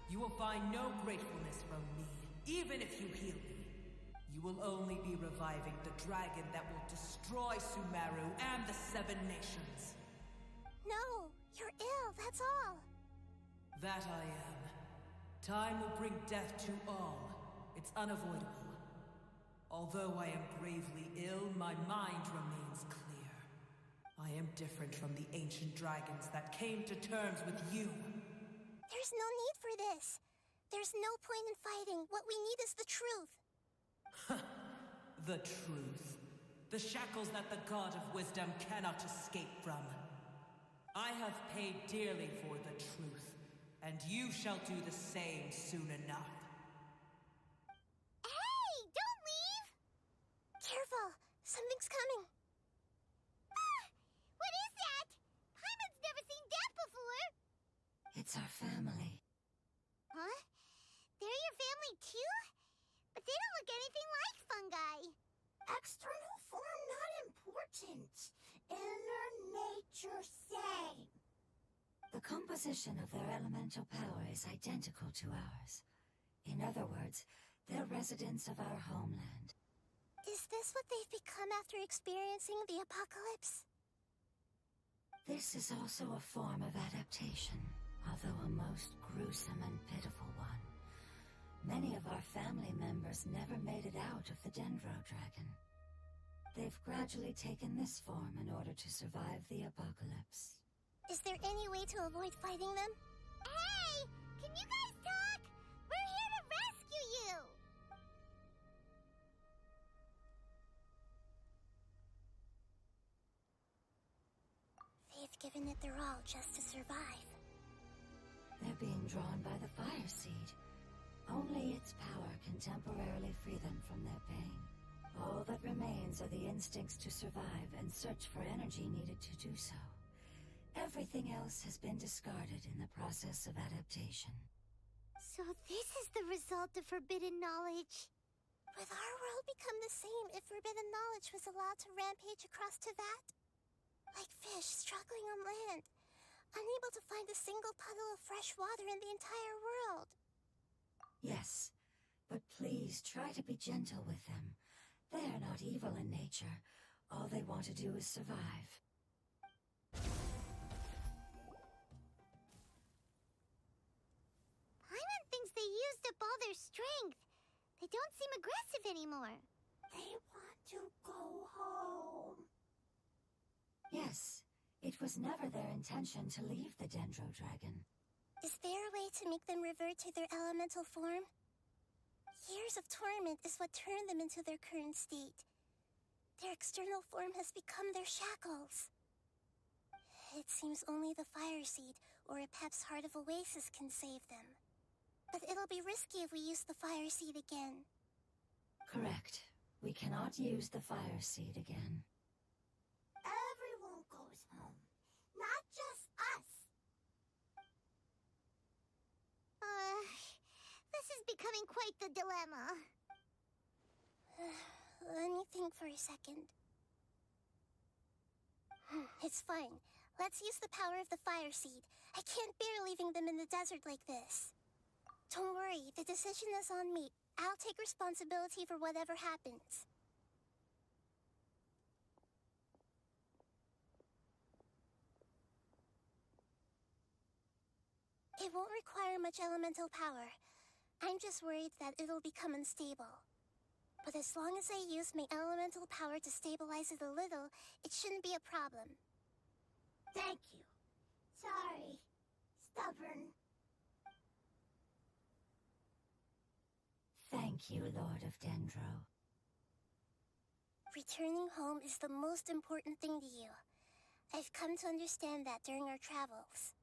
You will find no gratefulness from me, even if you heal me. You will only be reviving the dragon that will destroy Sumeru and the Seven Nations. No, you're ill, that's all. That I am. Time will bring death to all. It's unavoidable. Although I am gravely ill, my mind remains clear. I am different from the ancient dragons that came to terms with you. There's no need for this. There's no point in fighting. What we need is the truth. The truth. The shackles that the God of Wisdom cannot escape from. I have paid dearly for the truth, and you shall do the same soon enough. Hey, don't leave! Careful, something's coming. Ah! What is that? Paimon's never seen that before! It's our family. Huh? They're your family too? But they don't look anything like fungi. External form not important. Inner nature same. The composition of their elemental power is identical to ours. In other words, they're residents of our homeland. Is this what they've become after experiencing the apocalypse? This is also a form of adaptation, although a most gruesome and pitiful one. Many of our family members never made it out of the Dendro Dragon. They've gradually taken this form in order to survive the apocalypse. Is there any way to avoid fighting them? Hey! Can you guys talk? We're here to rescue you! They've given it their all just to survive. They're being drawn by the fire seed. Only its power can temporarily free them from their pain. All that remains are the instincts to survive and search for energy needed to do so. Everything else has been discarded in the process of adaptation. So this is the result of forbidden knowledge. Would our world become the same if forbidden knowledge was allowed to rampage across Teyvat? Like fish struggling on land, unable to find a single puddle of fresh water in the entire world. Yes, but please try to be gentle with them. They are not evil in nature. All they want to do is survive. Paimon thinks they used up all their strength. They don't seem aggressive anymore. They want to go home. Yes, it was never their intention to leave the Dendro Dragon. Is there a way to make them revert to their elemental form? Years of torment is what turned them into their current state. Their external form has become their shackles. It seems only the fire seed or Apep's Heart of Oasis can save them. But it'll be risky if we use the fire seed again. Correct. We cannot use the fire seed again. Everyone goes home, not just us. This is becoming quite the dilemma. Let me think for a second. It's fine. Let's use the power of the fire seed. I can't bear leaving them in the desert like this. Don't worry, the decision is on me. I'll take responsibility for whatever happens. It won't require much elemental power. I'm just worried that it'll become unstable. But as long as I use my elemental power to stabilize it a little, it shouldn't be a problem. Thank you. Sorry. Stubborn. Thank you, Lord of Dendro. Returning home is the most important thing to you. I've come to understand that during our travels.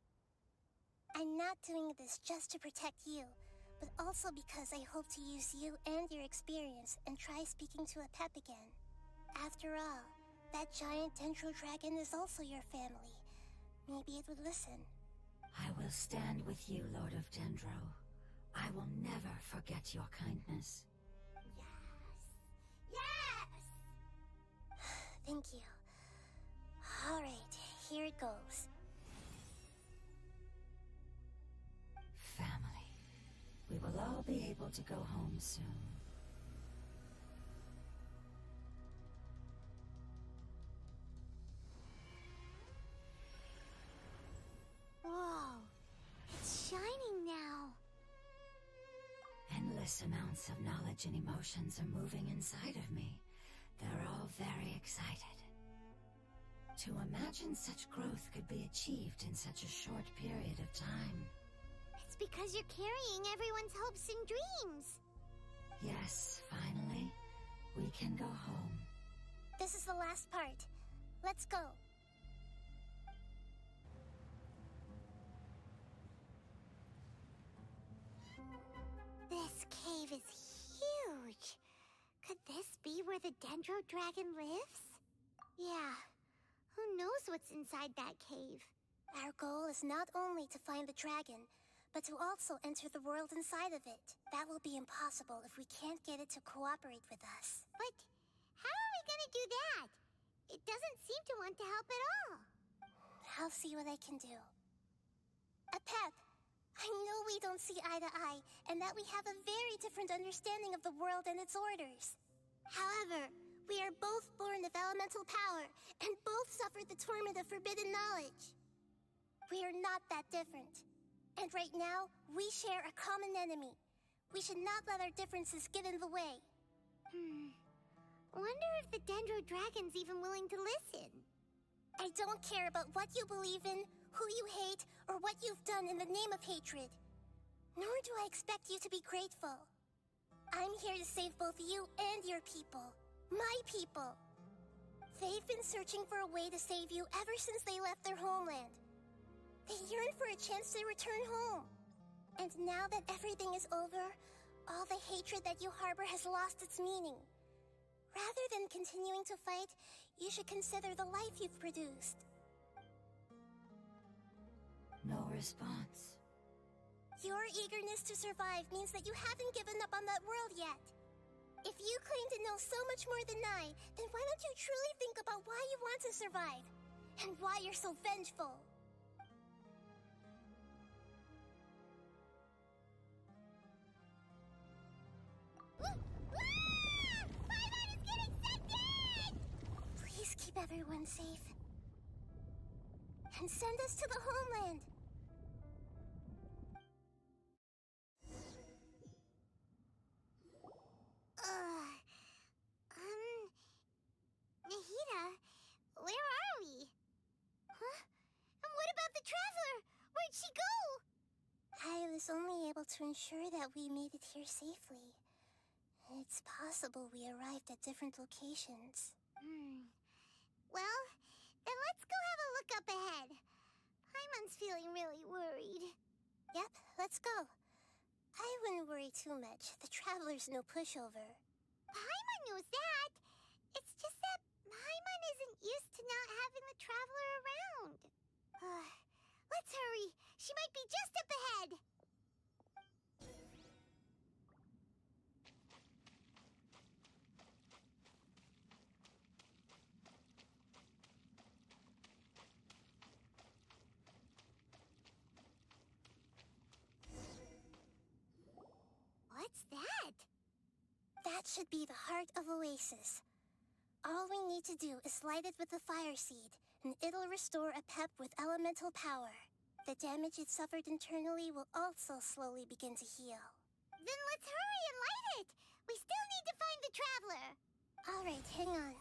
I'm not doing this just to protect you, but also because I hope to use you and your experience and try speaking to a pep again. After all, that giant dendro dragon is also your family. Maybe it would listen. I will stand with you, Lord of Dendro. I will never forget your kindness. Yes! Thank you. Alright, here it goes. Family. We will all be able to go home soon. Whoa. It's shining now. Endless amounts of knowledge and emotions are moving inside of me. They're all very excited. To imagine such growth could be achieved in such a short period of time. It's because you're carrying everyone's hopes and dreams. Yes, finally, we can go home. This is the last part. Let's go. This cave is huge. Could this be where the Dendro Dragon lives? Yeah. Who knows what's inside that cave? Our goal is not only to find the dragon, but to also enter the world inside of it. That will be impossible if we can't get it to cooperate with us. But how are we gonna do that? It doesn't seem to want to help at all. I'll see what I can do. Pep, I know we don't see eye to eye, and that we have a very different understanding of the world and its orders. However, we are both born of elemental power, and both suffered the torment of forbidden knowledge. We are not that different. And right now, we share a common enemy. We should not let our differences get in the way. Wonder if the Dendro Dragon's even willing to listen. I don't care about what you believe in, who you hate, or what you've done in the name of hatred. Nor do I expect you to be grateful. I'm here to save both you and your people. My people. They've been searching for a way to save you ever since they left their homeland. They yearn for a chance to return home. And now that everything is over, all the hatred that you harbor has lost its meaning. Rather than continuing to fight, you should consider the life you've produced. No response. Your eagerness to survive means that you haven't given up on that world yet. If you claim to know so much more than I, then why don't you truly think about why you want to survive? And why you're so vengeful? Paimon is getting scented! Please keep everyone safe. And send us to the homeland. Nahida, where are we? Huh? And what about the traveler? Where'd she go? I was only able to ensure that we made it here safely. It's possible we arrived at different locations. Well, then let's go have a look up ahead. Paimon's feeling really worried. Yep, let's go. I wouldn't worry too much. The traveler's no pushover. Paimon knows that. It's just that Paimon isn't used to not having the traveler around. Let's hurry. She might be just up ahead. What's that? That should be the heart of Oasis. All we need to do is light it with the fire seed, and it'll restore a pep with elemental power. The damage it suffered internally will also slowly begin to heal. Then let's hurry and light it. We still need to find the traveler. Alright, hang on.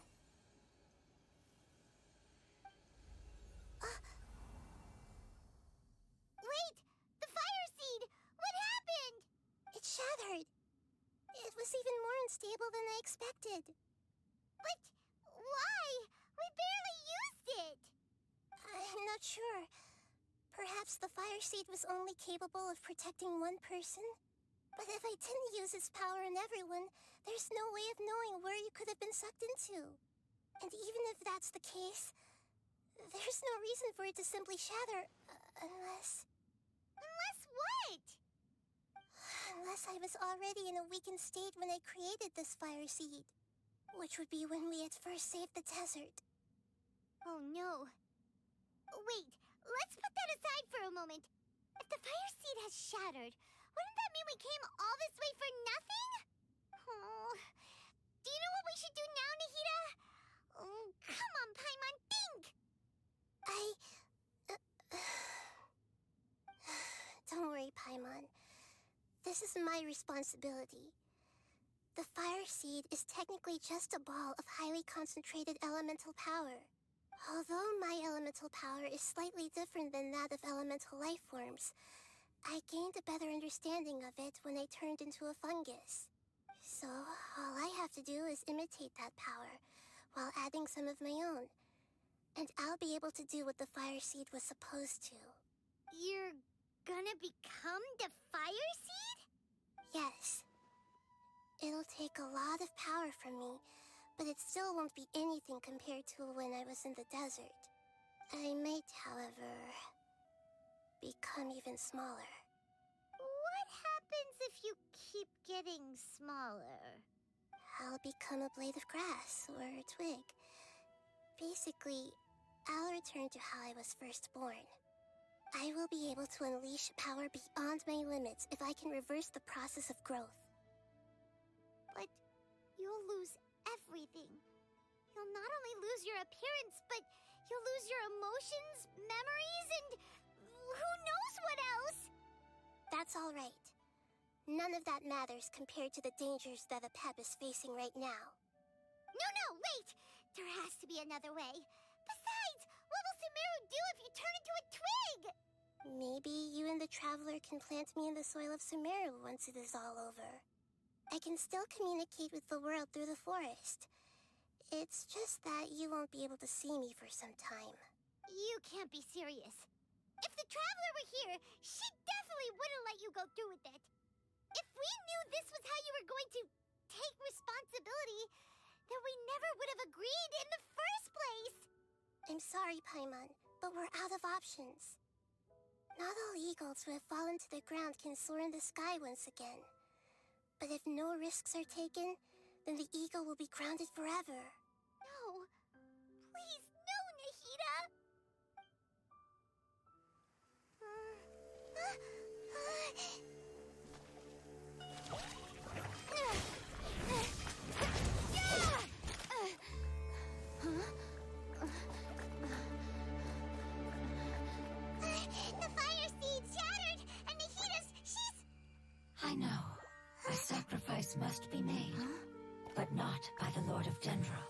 Wait! The fire seed! What happened? It shattered. It was even more unstable than I expected. But why? We barely used it! I'm not sure. Perhaps the fire seed was only capable of protecting one person? But if I didn't use its power on everyone, there's no way of knowing where you could have been sucked into. And even if that's the case, there's no reason for it to simply shatter, unless... Unless what? Unless I was already in a weakened state when I created this fire seed. Which would be when we had first saved the desert. Oh no. Wait, let's put that aside for a moment. If the fire seed has shattered, wouldn't that mean we came all this way for nothing? Oh, do you know what we should do now, Nahida? Oh, come on, Paimon, think! Don't worry, Paimon. This is my responsibility. The fire seed is technically just a ball of highly concentrated elemental power. Although my elemental power is slightly different than that of elemental life forms, I gained a better understanding of it when I turned into a fungus. So, all I have to do is imitate that power, while adding some of my own. And I'll be able to do what the fire seed was supposed to. You're gonna become the fire seed? Yes. It'll take a lot of power from me, but it still won't be anything compared to when I was in the desert. I might, however, become even smaller. What happens if you keep getting smaller? I'll become a blade of grass or a twig. Basically, I'll return to how I was first born. I will be able to unleash power beyond my limits if I can reverse the process of growth. But you'll lose everything. You'll not only lose your appearance, but you'll lose your emotions, memories, and who knows what else? That's all right. None of that matters compared to the dangers that a pep is facing right now. No, wait! There has to be another way. Besides, what will Sumeru do if you turn into a twig? Maybe you and the Traveler can plant me in the soil of Sumeru once it is all over. I can still communicate with the world through the forest. It's just that you won't be able to see me for some time. You can't be serious. If the Traveler were here, she definitely wouldn't let you go through with it. If we knew this was how you were going to take responsibility, then we never would have agreed in the first place. I'm sorry, Paimon, but we're out of options. Not all eagles who have fallen to the ground can soar in the sky once again. But if no risks are taken, then the eagle will be grounded forever. No. Please, no, Nahida! The fire seed shattered, and she's... I know. A sacrifice must be made, but not by the Lord of Dendro.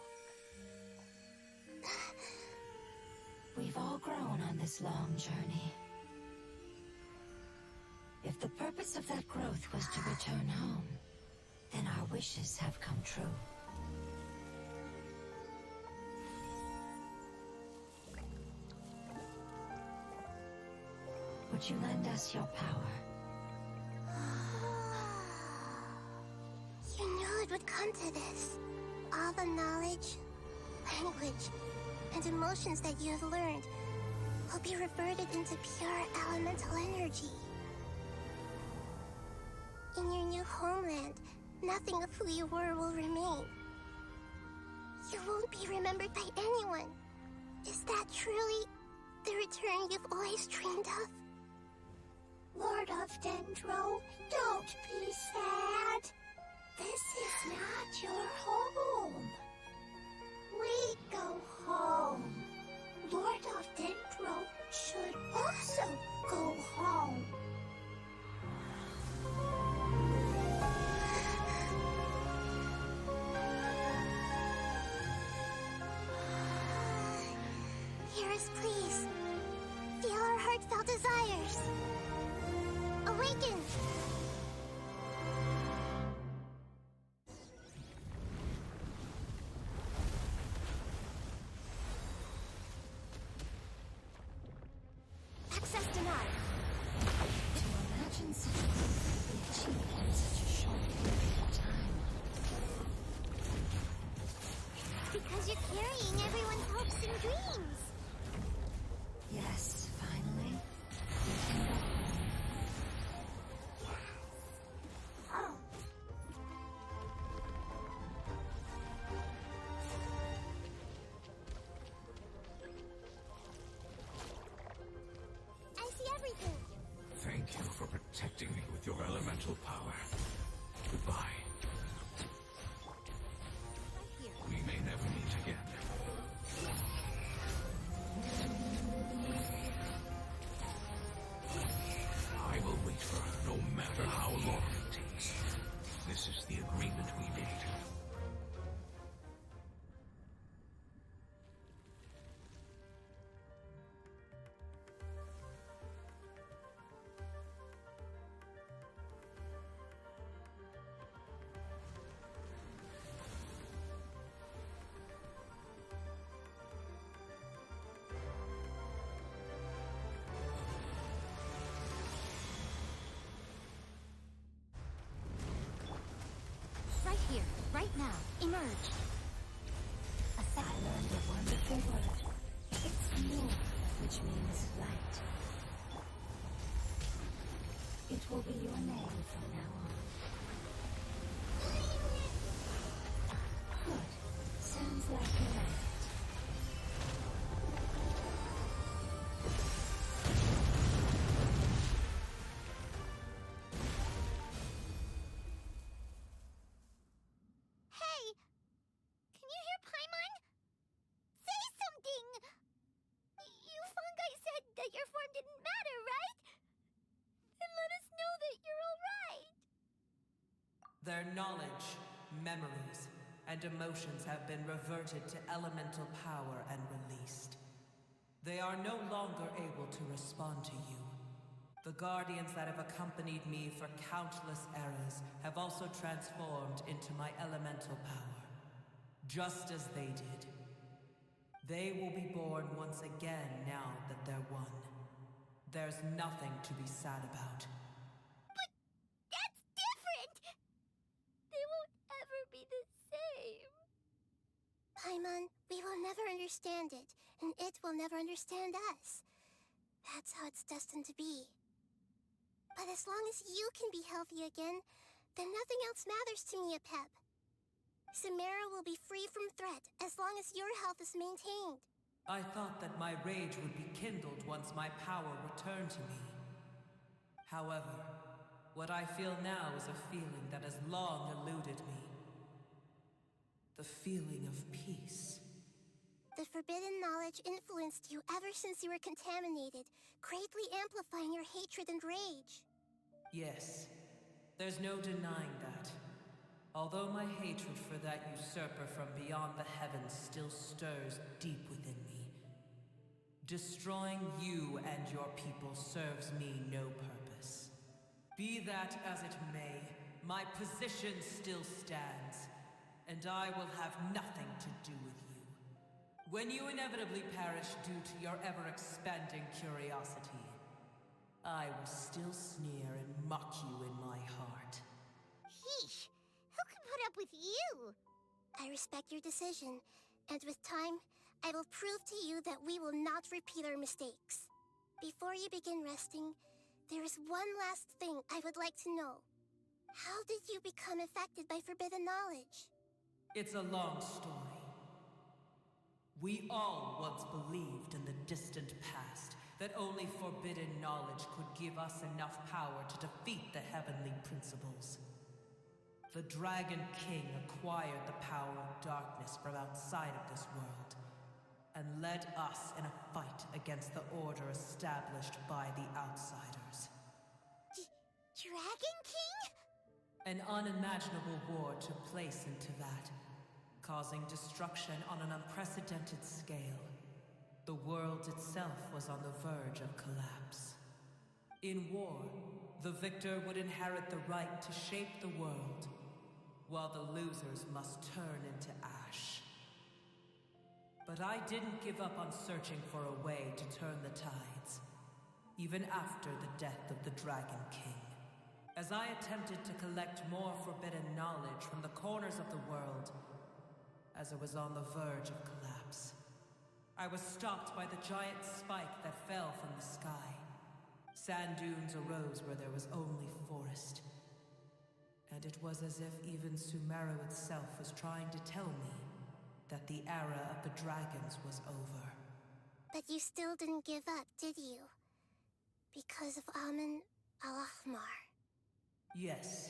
We've all grown on this long journey. If the purpose of that growth was to return home, then our wishes have come true. Would you lend us your power? You knew it would come to this. All the knowledge, language, and emotions that you have learned will be reverted into pure elemental energy. In your new homeland, nothing of who you were will remain. You won't be remembered by anyone. Is that truly the return you've always dreamed of? Lord of Dendro, don't be sad. This is not your home. We go home. Lord of Dendro should also go home. HoYoverse, please. Feel our heartfelt desires. Awaken! Access denied. To imagine such a thing could be achieved in such a short period of time. Because you're carrying everyone's hopes and dreams. Yes, finally. We can go home. I see everything. Thank you for protecting me with your elemental power. Goodbye. Right here. We may never meet again. I will wait for her no matter how long it takes. This is the agreement we made. Right here. Right now. Emerge. I learned a wonderful word. It's nur, which means light. It will be your name from now on. Good. Sounds like you like it. Hey! Can you hear Paimon? Say something! You fungi said that your form didn't matter, right? Then let us know that you're alright! Their knowledge, memories, and emotions have been reverted to elemental power and released. They are no longer able to respond to you. The guardians that have accompanied me for countless eras have also transformed into my elemental power, just as they did. They will be born once again now that they're one. There's nothing to be sad about. But that's different! They won't ever be the same. Paimon, we will never understand it, and it will never understand us. That's how it's destined to be. But as long as you can be healthy again, then nothing else matters to me, Apep. Samara will be free from threat as long as your health is maintained. I thought that my rage would be kindled once my power returned to me. However, what I feel now is a feeling that has long eluded me. The feeling of peace. The forbidden knowledge influenced you ever since you were contaminated, greatly amplifying your hatred and rage. Yes, there's no denying that. Although my hatred for that usurper from beyond the heavens still stirs deep within me. Destroying you and your people serves me no purpose. Be that as it may, my position still stands, and I will have nothing to do with you. When you inevitably perish due to your ever-expanding curiosity, I will still sneer and mock you in my heart. Yeesh! Who can put up with you? I respect your decision, and with time, I will prove to you that we will not repeat our mistakes. Before you begin resting, there is one last thing I would like to know. How did you become affected by forbidden knowledge? It's a long story. We all once believed in the distant past that only forbidden knowledge could give us enough power to defeat the heavenly principles. The Dragon King acquired the power of darkness from outside of this world, and led us in a fight against the order established by the outsiders. Dragon King? An unimaginable war took place into that, causing destruction on an unprecedented scale. The world itself was on the verge of collapse. In war, the victor would inherit the right to shape the world, while the losers must turn into ash. But I didn't give up on searching for a way to turn the tides, even after the death of the Dragon King. As I attempted to collect more forbidden knowledge from the corners of the world, as it was on the verge of collapse, I was stopped by the giant spike that fell from the sky. Sand dunes arose where there was only forest. And it was as if even Sumeru itself was trying to tell me that the era of the dragons was over. But you still didn't give up, did you? Because of Amun Al-Ahmar. Yes.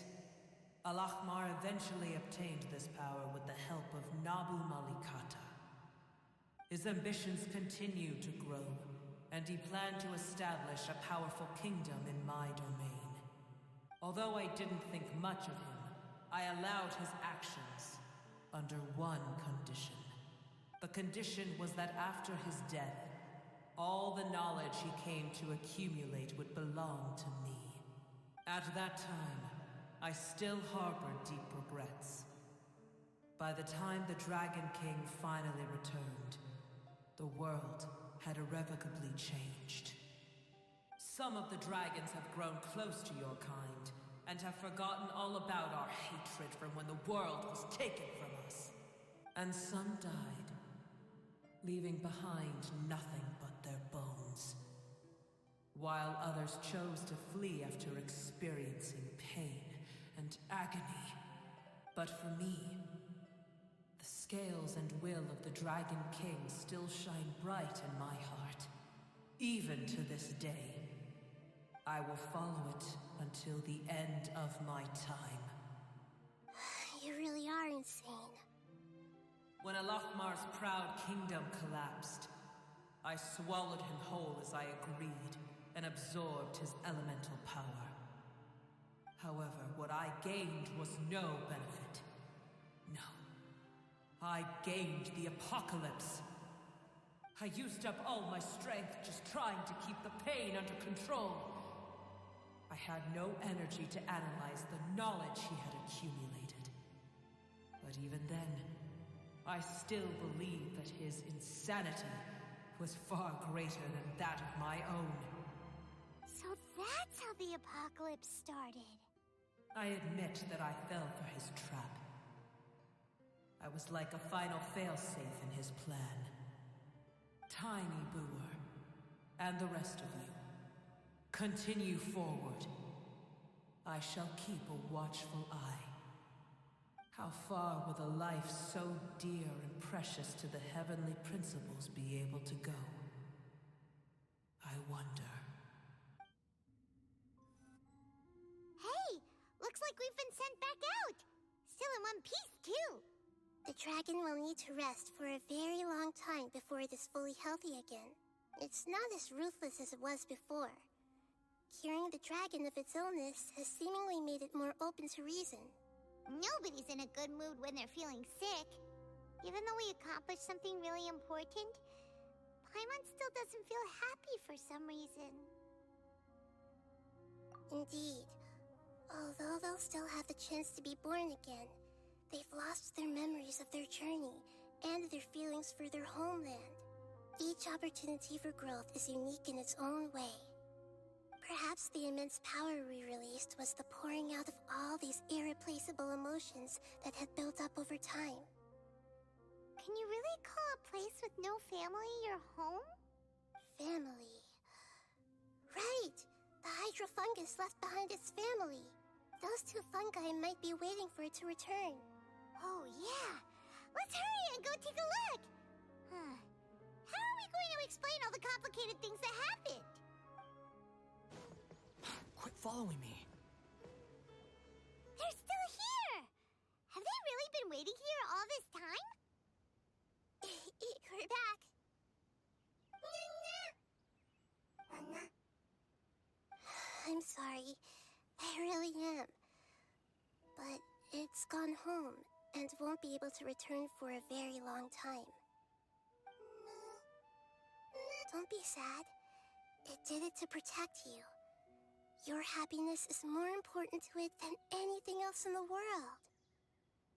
Al-Ahmar eventually obtained this power with the help of Nabu Malikata. His ambitions continued to grow, and he planned to establish a powerful kingdom in my domain. Although I didn't think much of him, I allowed his actions under one condition. The condition was that after his death, all the knowledge he came to accumulate would belong to me. At that time, I still harbored deep regrets. By the time the Dragon King finally returned, the world had irrevocably changed. Some of the dragons have grown close to your kind, and have forgotten all about our hatred from when the world was taken from us. And some died, leaving behind nothing but their bones. While others chose to flee after experiencing pain and agony. But for me, the scales and will of the Dragon King still shine bright in my heart. Even to this day, I will follow it until the end of my time. You really are insane. When Al-Ahmar's proud kingdom collapsed, I swallowed him whole as I agreed and absorbed his elemental power. However, what I gained was no benefit. No. I gained the apocalypse. I used up all my strength just trying to keep the pain under control. I had no energy to analyze the knowledge he had accumulated. But even then, I still believed that his insanity was far greater than that of my own. So that's how the apocalypse started. I admit that I fell for his trap. I was like a final failsafe in his plan. Tiny Booer, and the rest of you, continue forward. I shall keep a watchful eye. How far will a life so dear and precious to the heavenly principles be able to go? I wonder. Hey! Looks like we've been sent back out! Still in one piece, too! The dragon will need to rest for a very long time before it is fully healthy again. It's not as ruthless as it was before. Curing the dragon of its illness has seemingly made it more open to reason. Nobody's in a good mood when they're feeling sick. Even though we accomplished something really important, Paimon still doesn't feel happy for some reason. Indeed. Although they'll still have the chance to be born again, they've lost their memories of their journey and their feelings for their homeland. Each opportunity for growth is unique in its own way. Perhaps the immense power we released was the pouring out of all these irreplaceable emotions that had built up over time. Can you really call a place with no family your home? Family. Right! The hydrofungus left behind its family. Those two fungi might be waiting for it to return. Oh, yeah. Let's hurry and go take a look. How are we going to explain all the complicated things that happened? Quit following me. They're still here! Have they really been waiting here all this time? We're back. I'm sorry. I really am. But it's gone home and won't be able to return for a very long time. Don't be sad. It did it to protect you. Your happiness is more important to it than anything else in the world.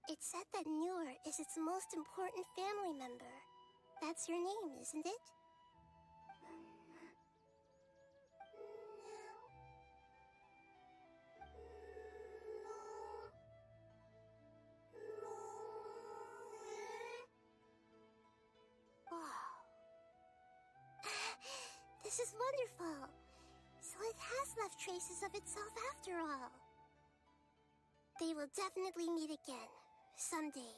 It's said that Newer is its most important family member. That's your name, isn't it? Wow. This is wonderful. So it has left traces of itself after all. They will definitely meet again, someday.